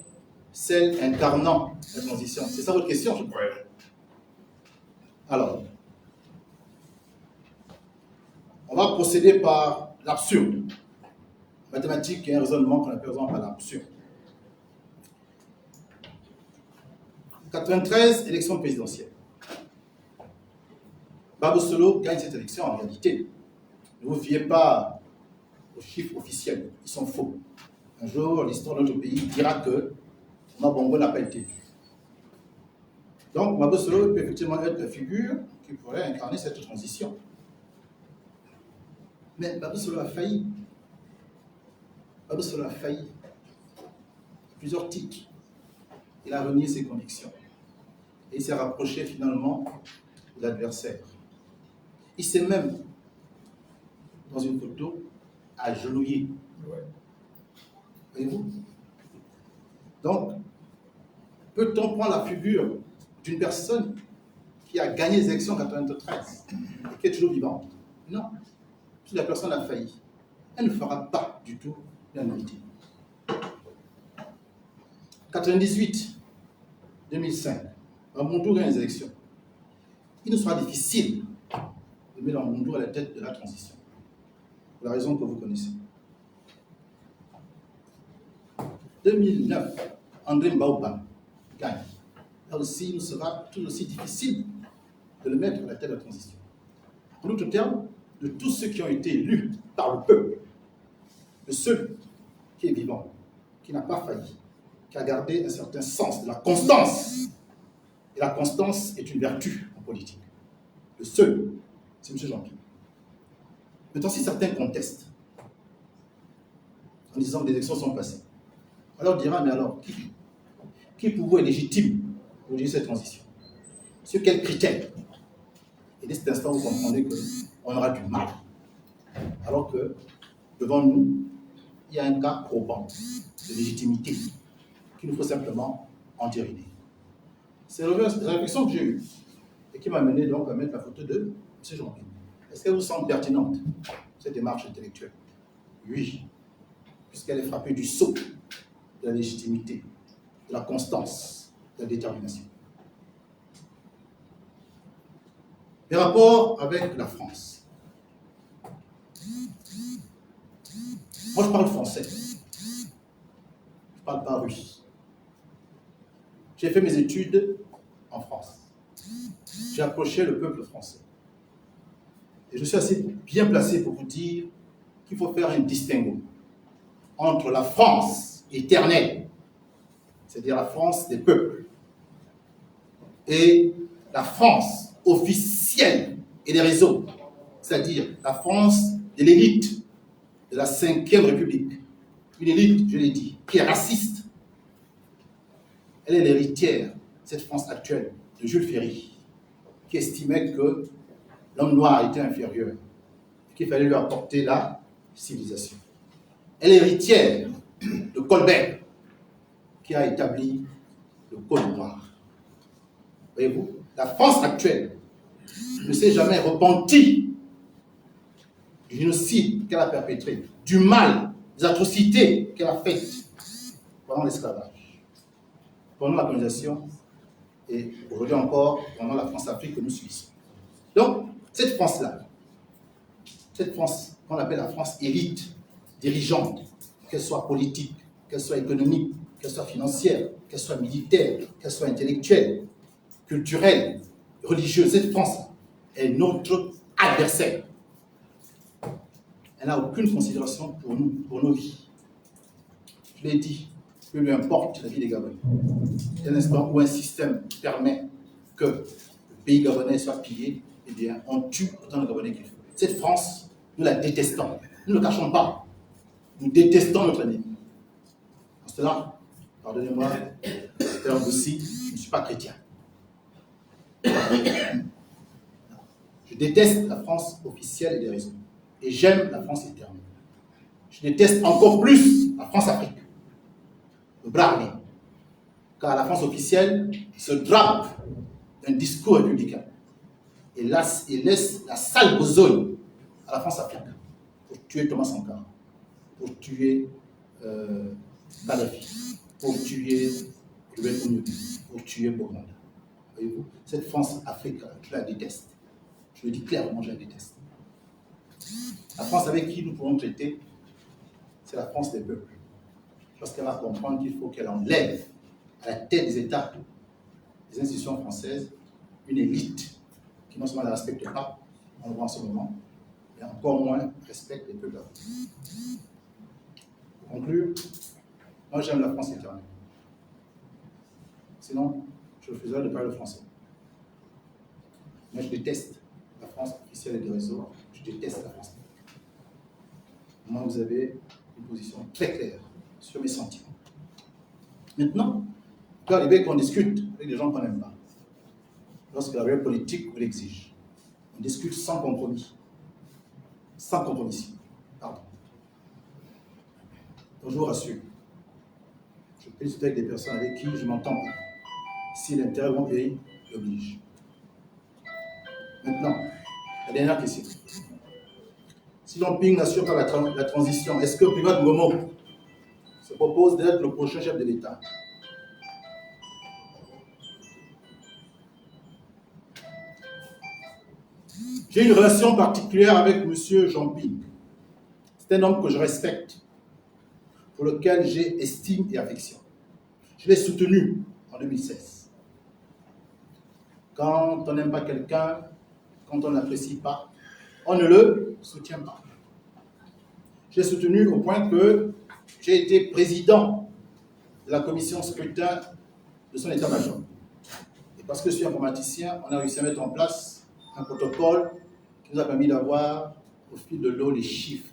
celle incarnant la transition. C'est ça votre question, je crois. Alors, on va procéder par l'absurde. Mathématiques et un raisonnement qu'on appelle par l'absurde. 93, élection présidentielle. Babou Solo gagne cette élection en réalité. Ne vous fiez pas aux chiffres officiels, ils sont faux. Un jour, l'histoire de notre pays dira que Mabongo n'a pas été élu. Donc, Babou Solo peut effectivement être la figure qui pourrait incarner cette transition. Mais Babou Solo a failli. Babou Solo a failli. À plusieurs titres. Il a renié ses convictions. Et il s'est rapproché finalement de l'adversaire. Il s'est même, dans une photo, agenouillé. Voyez-vous? Donc, peut-on prendre la figure d'une personne qui a gagné les élections en 1993 et qui est toujours vivante? Non. Si la personne a failli, elle ne fera pas du tout l'unanimité. 98, 2005, Mamboundou gagne les élections. Il nous sera difficile de mettre Mamboundou à la tête de la transition. Pour la raison que vous connaissez. 2009, André Mbaouba gagne. Là aussi, il nous sera tout aussi difficile de le mettre à la tête de la transition. En d'autres termes, de tous ceux qui ont été élus par le peuple, de ceux qui est vivant, qui n'a pas failli, qui a gardé un certain sens de la constance. Et la constance est une vertu en politique. Le seul, c'est M. Jean-Pierre. Maintenant, si certains contestent, en disant que les élections sont passées, alors on dira, mais alors, qui pour vous est légitime pour dire cette transition? Sur quels critères? Et dès cet instant, vous comprenez qu'on aura du mal. Alors que, devant nous, il y a un cas probant de légitimité qu'il nous faut simplement entériner. C'est la réflexion que j'ai eue et qui m'a mené donc à mettre la photo de M. Jean-Pierre. Est-ce qu'elle vous semble pertinente, cette démarche intellectuelle? Oui, puisqu'elle est frappée du sceau de la légitimité, de la constance, de la détermination. Les rapports avec la France. Moi, je parle français. Je ne parle pas russe. J'ai fait mes études en France. J'ai approché le peuple français. Et je suis assez bien placé pour vous dire qu'il faut faire un distinguo entre la France éternelle, c'est-à-dire la France des peuples, et la France officielle et des réseaux, c'est-à-dire la France de l'élite de la Ve République. Une élite, je l'ai dit, qui est raciste. Elle est l'héritière, cette France actuelle, de Jules Ferry, qui estimait que l'homme noir était inférieur et qu'il fallait lui apporter la civilisation. Elle est héritière de Colbert, qui a établi le code noir. Voyez-vous, la France actuelle ne s'est jamais repentie du génocide qu'elle a perpétré, du mal, des atrocités qu'elle a faites pendant l'esclavage, pendant la colonisation et aujourd'hui encore pendant la France-Afrique que nous subissons. Donc, cette France-là, cette France qu'on appelle la France élite, dirigeante, qu'elle soit politique, qu'elle soit économique, qu'elle soit financière, qu'elle soit militaire, qu'elle soit intellectuelle, culturelle, religieuse, cette France est notre adversaire. Elle n'a aucune considération pour nous, pour nos vies. Je l'ai dit, peu lui importe la vie des Gabonais. Dès l'instant où un système permet que le pays gabonais soit pillé, eh bien, on tue autant de Gabonais qu'il faut. Cette France, nous la détestons. Nous ne le cachons pas. Nous détestons notre ennemi. En cela, pardonnez-moi, terme aussi, je ne suis pas chrétien. Je déteste la France officielle et des réseaux. Et j'aime la France éternelle. Je déteste encore plus la France-Afrique, le bras armé. Car la France officielle se drape d'un discours républicain et laisse la sale besogne à la France-Afrique pour tuer Thomas Sankara, pour tuer Kadhafi, pour tuer Ruben Onyebi, pour tuer Boganda. Voyez-vous, cette France-Afrique, je la déteste. Je le dis clairement, je la déteste. La France avec qui nous pourrons traiter, c'est la France des peuples. Parce qu'elle va comprendre qu'il faut qu'elle enlève à la tête des États, des institutions françaises, une élite qui non seulement ne la respecte pas, on le voit en ce moment, mais encore moins respecte les peuples. Pour conclure, moi j'aime la France éternelle. Sinon, je refuserais de parler le français. Moi je déteste la France officielle et des réseaux, je déteste la France. Moi, vous avez une position très claire sur mes sentiments. Maintenant, il peut arriver qu'on discute avec des gens qu'on n'aime pas. Lorsque la réelle politique vous l'exige. On discute sans compromis. Sans compromission. Pardon. Donc, je vous rassure. Je peux discuter avec des personnes avec qui je m'entends pas. Si l'intérêt de mon pays l'oblige. Maintenant, la dernière question. Si Jean-Ping n'assure pas la transition, est-ce que Primat Ngomong se propose d'être le prochain chef de l'État? J'ai une relation particulière avec M. Jean-Ping. C'est un homme que je respecte, pour lequel j'ai estime et affection. Je l'ai soutenu en 2016. Quand on n'aime pas quelqu'un, quand on ne l'apprécie pas, on ne le soutient pas. Je l'ai soutenu au point que j'ai été président de la commission scrutin de son état-major. Et parce que je suis informaticien, on a réussi à mettre en place un protocole qui nous a permis d'avoir au fil de l'eau les chiffres,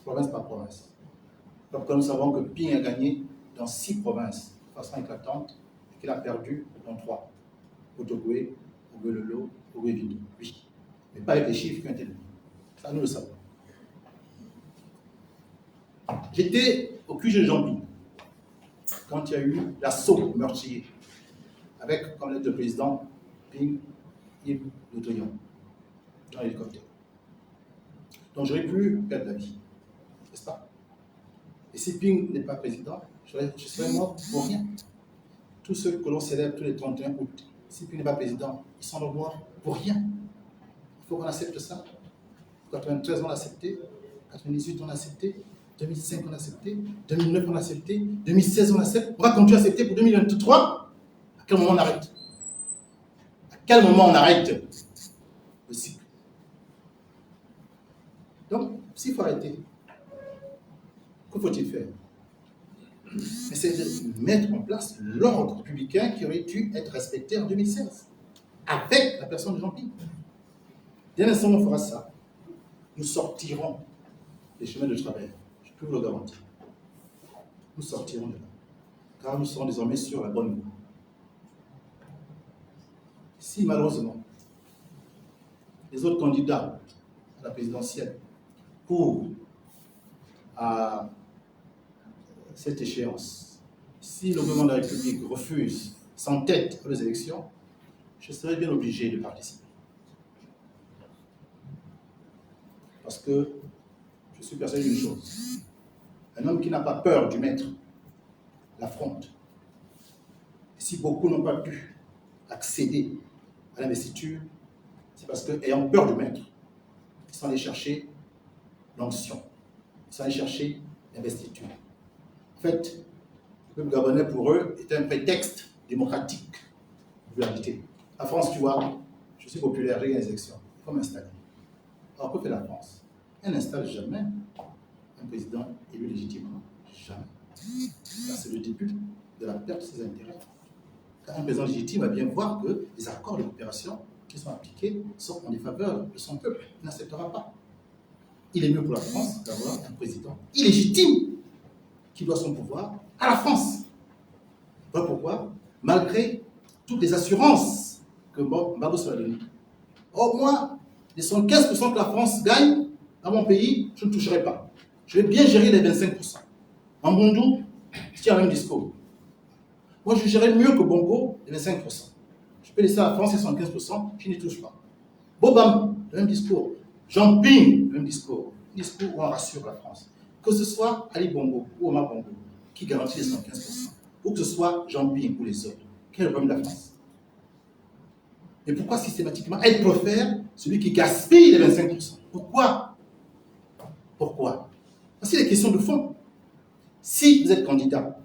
province par province. Donc nous savons que Ping a gagné dans 6 provinces de façon éclatante et qu'il a perdu dans 3. Otogoué, Oguelelo, Oguevido. Oui. Mais pas avec les chiffres qui ont été donnés. Ça, nous le savons. J'étais au QG de Jean-Ping quand il y a eu l'assaut meurtrier avec, comme lettre de président, Ping Yves Le Drian dans l'hélicoptère. Donc j'aurais pu perdre la vie, n'est-ce pas? Et si Ping n'est pas président, je serais mort pour rien. Tous ceux que l'on célèbre tous les 31 août, si Ping n'est pas président, ils sont morts pour rien. Il faut qu'on accepte ça. 93 on l'a accepté, 98 on l'a accepté, 2005 on a accepté, 2009 on a accepté, 2016 on accepte. On va continuer à accepter pour 2023. À quel moment on arrête? À quel moment on arrête le cycle? Donc, s'il faut arrêter, que faut-il faire? Mais c'est de mettre en place l'ordre républicain qui aurait dû être respecté en 2016, avec la personne de Jean-Ping. Dès l'instant où on fera ça, nous sortirons des chemins de travail. Je peux vous le garantir. Nous sortirons de là. Car nous serons désormais sur la bonne voie. Si malheureusement, les autres candidats à la présidentielle courent à cette échéance, si le gouvernement de la République refuse, s'entête aux élections, je serai bien obligé de participer. Parce que je suis persuadé d'une chose. Un homme qui n'a pas peur du maître l'affronte. Et si beaucoup n'ont pas pu accéder à l'investiture, c'est parce qu'ayant peur du maître, ils sont allés chercher l'onction, ils sont allés chercher l'investiture. En fait, le peuple gabonais, pour eux, est un prétexte démocratique de la réalité. La France, tu vois, je suis populaire, j'ai gagné les élections, il faut m'installer. Alors, que fait la France? Elle n'installe jamais un président élu légitimement. Jamais. Car c'est le début de la perte de ses intérêts. Car un président légitime va bien voir que les accords de coopération qui sont appliqués sont en défaveur de son peuple. Il n'acceptera pas. Il est mieux pour la France d'avoir un président illégitime qui doit son pouvoir à la France. Voilà pourquoi, malgré toutes les assurances que Mbabo a données, au moins les 75% que la France gagne dans mon pays, je ne toucherai pas. Je vais bien gérer les 25%. En Bondou, je tiens le même discours. Moi, je gérerai mieux que Bongo les 25%. Je peux laisser à la France les 75%, je n'y touche pas. Bobam, le même discours. Jean Ping, le même discours. Un discours où on rassure la France. Que ce soit Ali Bongo ou Omar Bongo qui garantit les 75%, ou que ce soit Jean Ping ou les autres, quel est le problème de la France? Mais pourquoi systématiquement elle préfère celui qui gaspille les 25%? Pourquoi? Pourquoi? Parce que c'est des questions de fond. Si vous êtes candidat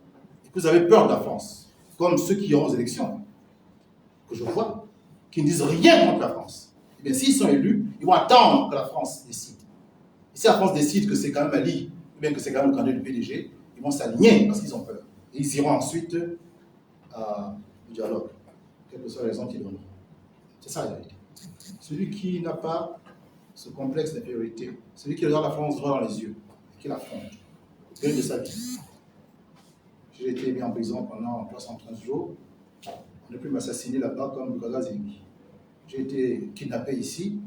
et que vous avez peur de la France, comme ceux qui ont aux élections, que je vois, qui ne disent rien contre la France, eh bien s'ils sont élus, ils vont attendre que la France décide. Et si la France décide que c'est quand même Ali, ou bien que c'est quand même le candidat du PDG, ils vont s'aligner parce qu'ils ont peur. Et ils iront ensuite au dialogue, quelle que soit la raison qu'ils donneront. C'est ça la vérité. Celui qui n'a pas ce complexe d'infériorité, celui qui regarde la France droit dans les yeux, qui l'affronte, au péril de sa vie. J'ai été mis en prison pendant 313 jours. On a pu m'assassiner là-bas comme Gaga Zémi. J'ai été kidnappé ici,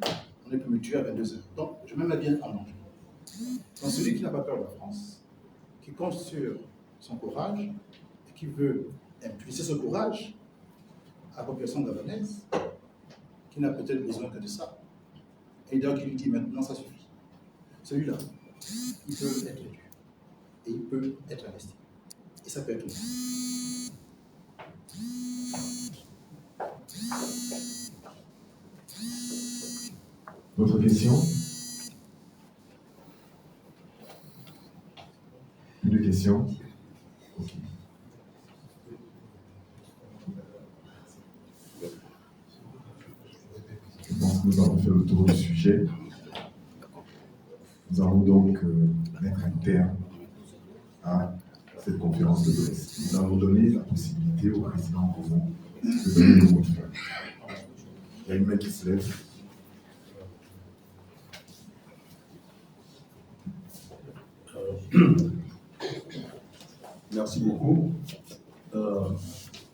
on a pu me tuer à 22h. Donc, je me mets bien en danger. Donc, celui qui n'a pas peur de la France, qui compte sur son courage et qui veut impulser ce courage à la population gabonaise, qui n'a peut-être besoin que de ça, et d'ailleurs qui lui dit maintenant ça suffit. Celui-là, il peut être élu et il peut être investi. Et ça peut être tout. D'autres questions? Plus de questions? Ok. Je pense que nous avons fait le tour du sujet. Nous allons donc mettre un terme à cette conférence de presse. Nous allons donner la possibilité au président Congo de donner le mot de fin. Il y a une main qui se lève. Merci beaucoup.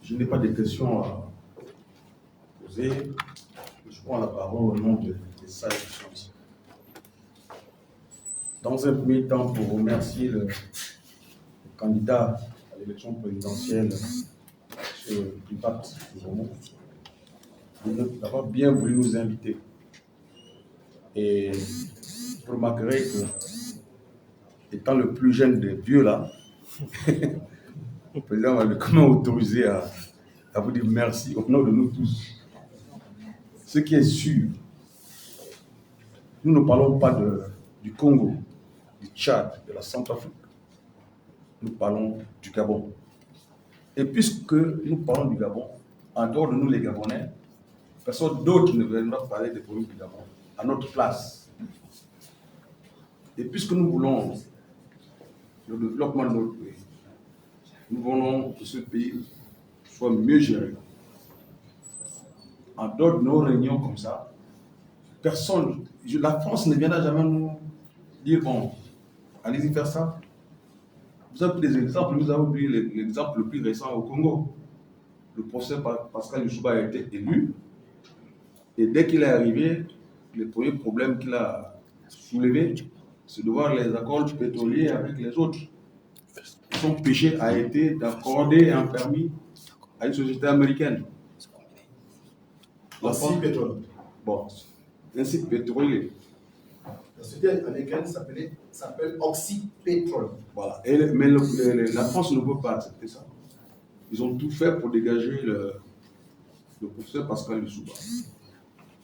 Je n'ai pas de questions à poser. Je prends la parole au nom des sages qui sont ici. Dans un premier temps, pour remercier le candidat à l'élection présidentielle, M. Privat d'avoir bien voulu nous inviter. Et vous remarquerez que, étant le plus jeune des vieux là, le président m'a quand même autorisé à vous dire merci au nom de nous tous. Ce qui est sûr, nous ne parlons pas du Congo, du Tchad, de la Centrafrique. Nous parlons du Gabon. Et puisque nous parlons du Gabon, en dehors de nous les Gabonais, personne d'autre ne viendra parler des problèmes du Gabon à notre place. Et puisque nous voulons le développement de notre pays, nous voulons que ce pays soit mieux géré. En dehors de nos réunions comme ça, personne, la France ne viendra jamais nous dire bon, allez-y faire ça. Vous avez pris des exemples, vous avez pris l'exemple le plus récent au Congo. Le professeur Pascal Youssouba a été élu, et dès qu'il est arrivé, le premier problème qu'il a soulevé, c'est de voir les accords pétroliers avec les autres. son péché a été d'accorder un permis à une société américaine. Oxy Pétrole. Bon, un site pétrolier. La société américaine s'appelle Oxy Pétrole. Voilà. Mais la France ne veut pas accepter ça. Ils ont tout fait pour dégager le professeur Pascal Lissouba.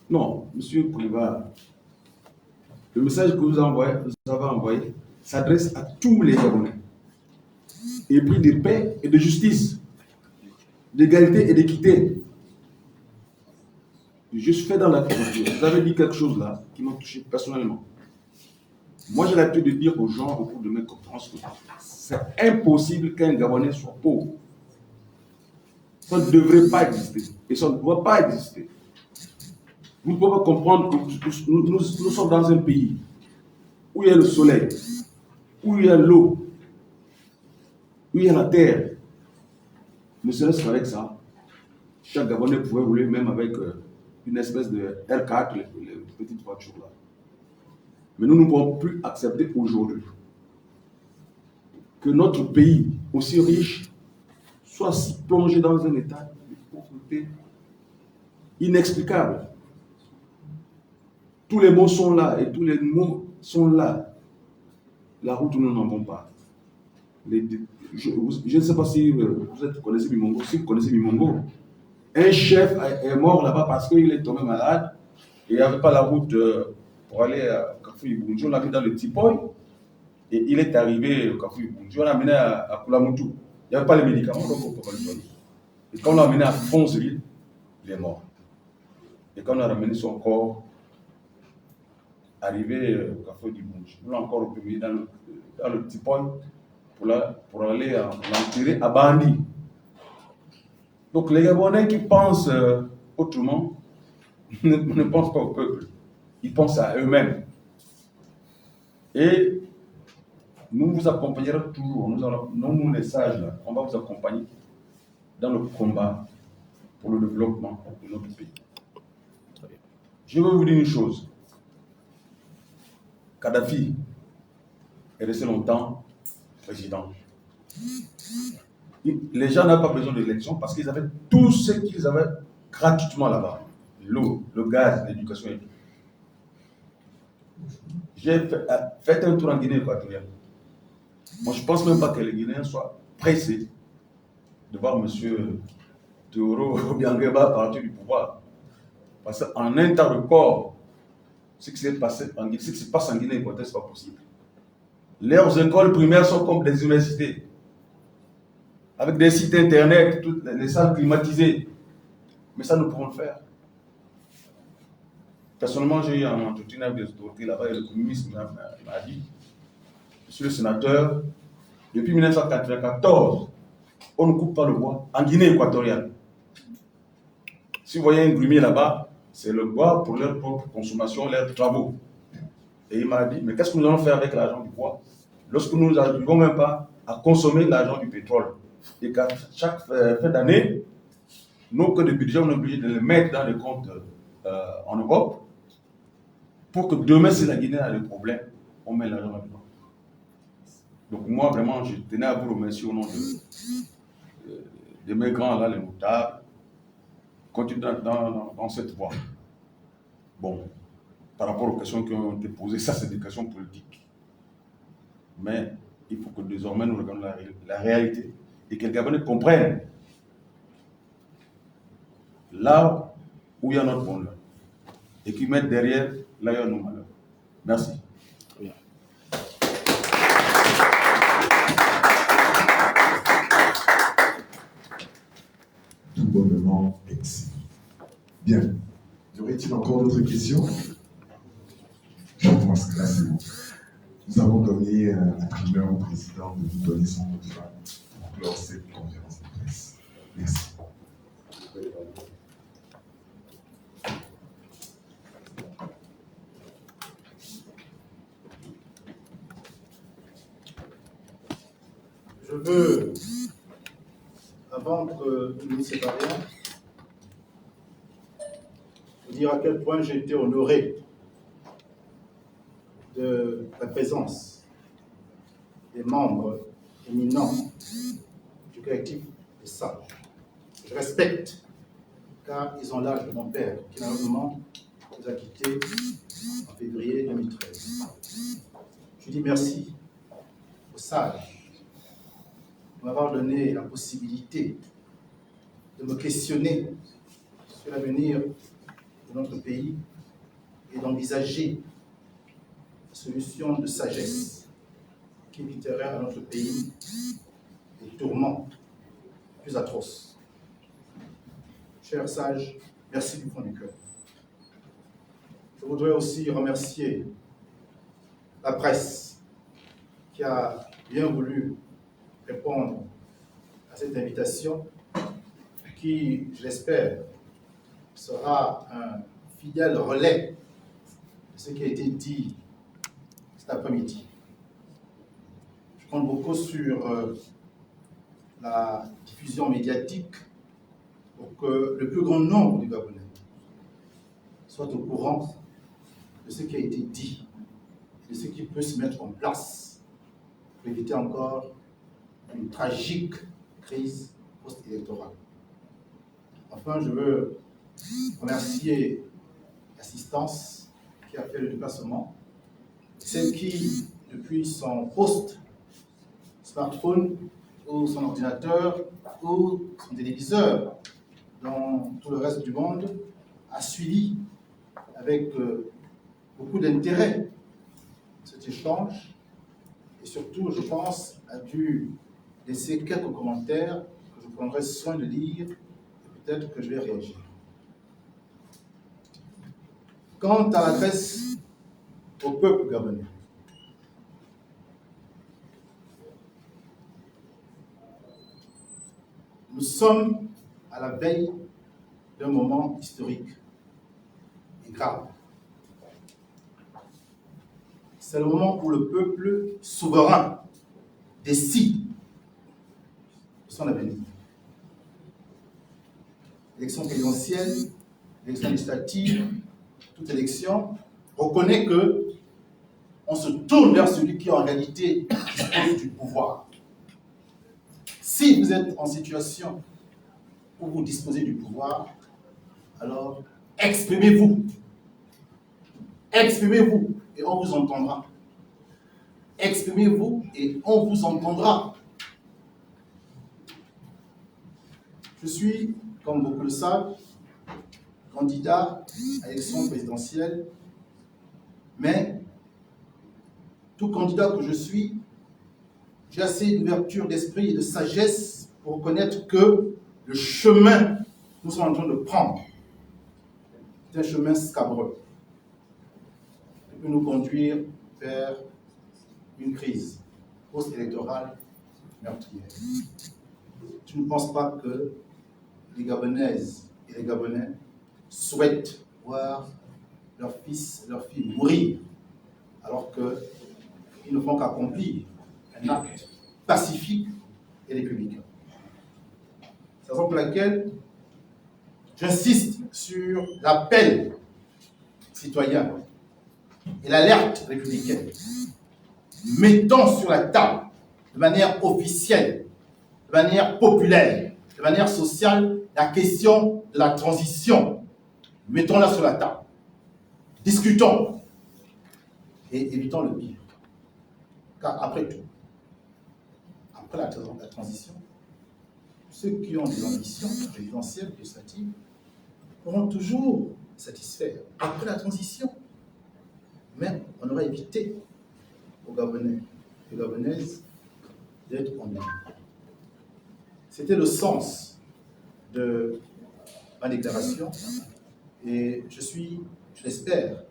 Non, monsieur Privat, le message que vous avez envoyé s'adresse à tous les Gabonais. Et pris de paix et de justice, d'égalité et d'équité. Je suis fait dans la culture. Vous avez dit quelque chose là qui m'a touché personnellement. Moi, j'ai l'habitude de dire aux gens au cours de mes conférences que c'est impossible qu'un Gabonais soit pauvre. Ça ne devrait pas exister. Et ça ne doit pas exister. Vous ne pouvez pas comprendre que nous sommes dans un pays où il y a le soleil, où il y a l'eau, où il y a la terre. Ne serait-ce qu'avec ça, chaque Gabonais pouvait rouler même avec une espèce de R4, les petites voitures là. Mais nous ne pouvons plus accepter aujourd'hui que notre pays, aussi riche, soit si plongé dans un état de pauvreté inexplicable. Tous les mots sont là et tous les mots sont là. La route, nous n'en avons pas. Je ne sais pas si vous connaissez Bimongo. Si vous connaissez Bimongo, un chef est mort là-bas parce qu'il est tombé malade et il n'y avait pas la route pour aller à Kafou-Ibunji. On l'a mis dans le Tipoy et il est arrivé au Kafou-Ibunji. On l'a amené à Koulamoutou. Il n'y avait pas les médicaments, donc on ne peut pas le soigner. Et quand on l'a amené à Fonzeville, il est mort. Et quand on a ramené son corps, arrivé au Kafou-Ibunji, on l'a encore remis dans le Tipoy pour aller l'enterrer à Bandi. Donc les Gabonais qui pensent autrement ne pensent pas au peuple, ils pensent à eux-mêmes. Et nous vous accompagnerons toujours, nous les sages, là, on va vous accompagner dans le combat pour le développement de notre pays. Je veux vous dire une chose. Kadhafi est resté longtemps président. Les gens n'avaient pas besoin d'élection parce qu'ils avaient tout ce qu'ils avaient gratuitement là-bas. L'eau, le gaz, l'éducation et tout. J'ai fait un tour en Guinée équatoriale. Moi, je ne pense même pas que les Guinéens soient pressés de voir M. Teoro Obiangema partir du pouvoir. Parce qu'en un temps record, ce qui se passe en Guinée équatoriale, ce n'est pas possible. Leurs écoles primaires sont comme des universités, avec des sites internet, toutes les salles climatisées. Mais ça, nous pouvons le faire. Personnellement, j'ai eu un entretien avec des autorités là-bas et le Premier ministre m'a dit, monsieur le sénateur, depuis 1994, on ne coupe pas le bois en Guinée équatoriale. Si vous voyez un grumier là-bas, c'est le bois pour leur propre consommation, leurs travaux. Et il m'a dit, mais qu'est-ce que nous allons faire avec l'argent du bois lorsque nous n'arrivons même pas à consommer l'argent du pétrole? Et qu'à chaque fin d'année, nos codes de budget, on est obligé de les mettre dans les comptes en Europe pour que demain, si la Guinée a des problèmes, on met l'argent là-dedans. Donc moi, vraiment, je tenais à vous remercier au nom de mes grands, là, les notables. Continuez dans cette voie. Bon, par rapport aux questions qui ont été posées, ça, c'est des questions politiques. Mais il faut que désormais, nous regardions la réalité. Et que les Gabonais comprennent là où il y a notre bonheur et qu'ils mettent derrière là où il y a nos malheurs. Merci. Tout bonnement excellent. Bien. Y aurait-il encore d'autres questions? Je pense que là, c'est bon. Nous avons donné la primeur au président de nous donner son mot de fin pour clore cette conférence de presse. Merci. Je veux, avant que nous nous séparions, vous dire à quel point j'ai été honoré de la présence des membres éminent du collectif des sages. Je respecte, car ils ont l'âge de mon père, qui malheureusement nous a quittés en février 2013. Je dis merci aux sages de m'avoir donné la possibilité de me questionner sur l'avenir de notre pays et d'envisager des solutions de sagesse qui éviteraient à notre pays des tourments plus atroces. Chers sages, merci du fond du cœur. Je voudrais aussi remercier la presse qui a bien voulu répondre à cette invitation qui, je l'espère, sera un fidèle relais de ce qui a été dit cet après-midi. Je compte beaucoup sur la diffusion médiatique pour que le plus grand nombre de Gabonais soit au courant de ce qui a été dit et de ce qui peut se mettre en place pour éviter encore une tragique crise post-électorale. Enfin, je veux remercier l'assistance qui a fait le déplacement, celle qui, depuis son poste smartphone ou son ordinateur ou son téléviseur dans tout le reste du monde, a suivi avec beaucoup d'intérêt cet échange et surtout, je pense, a dû laisser quelques commentaires que je prendrai soin de lire et peut-être que je vais réagir. Quant à l'adresse au peuple gabonais, nous sommes à la veille d'un moment historique et grave. C'est le moment où le peuple souverain décide de son avenir. L'élection présidentielle, l'élection législative, toute élection reconnaît que on se tourne vers celui qui en réalité dispose du pouvoir. Si vous êtes en situation où vous disposez du pouvoir, alors exprimez-vous. Exprimez-vous et on vous entendra. Exprimez-vous et on vous entendra. Je suis, comme beaucoup le savent, candidat à l'élection présidentielle, mais tout candidat que je suis, j'ai assez d'ouverture d'esprit et de sagesse pour reconnaître que le chemin que nous sommes en train de prendre est un chemin scabreux qui peut nous conduire vers une crise post-électorale meurtrière. Je ne pense pas que les Gabonaises et les Gabonais souhaitent voir leurs fils et leurs filles mourir alors qu'ils ne font qu'accomplir un acte pacifique et républicain. C'est la raison pour laquelle j'insiste sur l'appel citoyen et l'alerte républicaine. Mettons sur la table, de manière officielle, de manière populaire, de manière sociale, la question de la transition. Mettons-la sur la table. Discutons et évitons le pire. Car après tout, après la transition, ceux qui ont des ambitions présidentielles, législatives, pourront toujours satisfaire après la transition. Mais on aura évité aux Gabonais et Gabonaises d'être condamnés. C'était le sens de ma déclaration et je suis, je l'espère,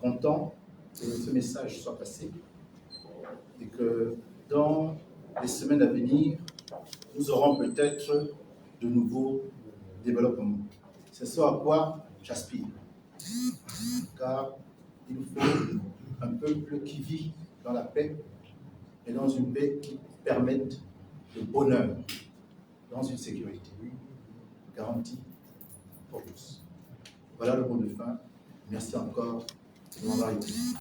content que ce message soit passé et que dans les semaines à venir, nous aurons peut-être de nouveaux développements. C'est ce à quoi j'aspire. Car il nous faut un peuple qui vit dans la paix et dans une paix qui permette le bonheur, dans une sécurité garantie pour tous. Voilà le mot de fin. Merci encore de m'avoir écouté.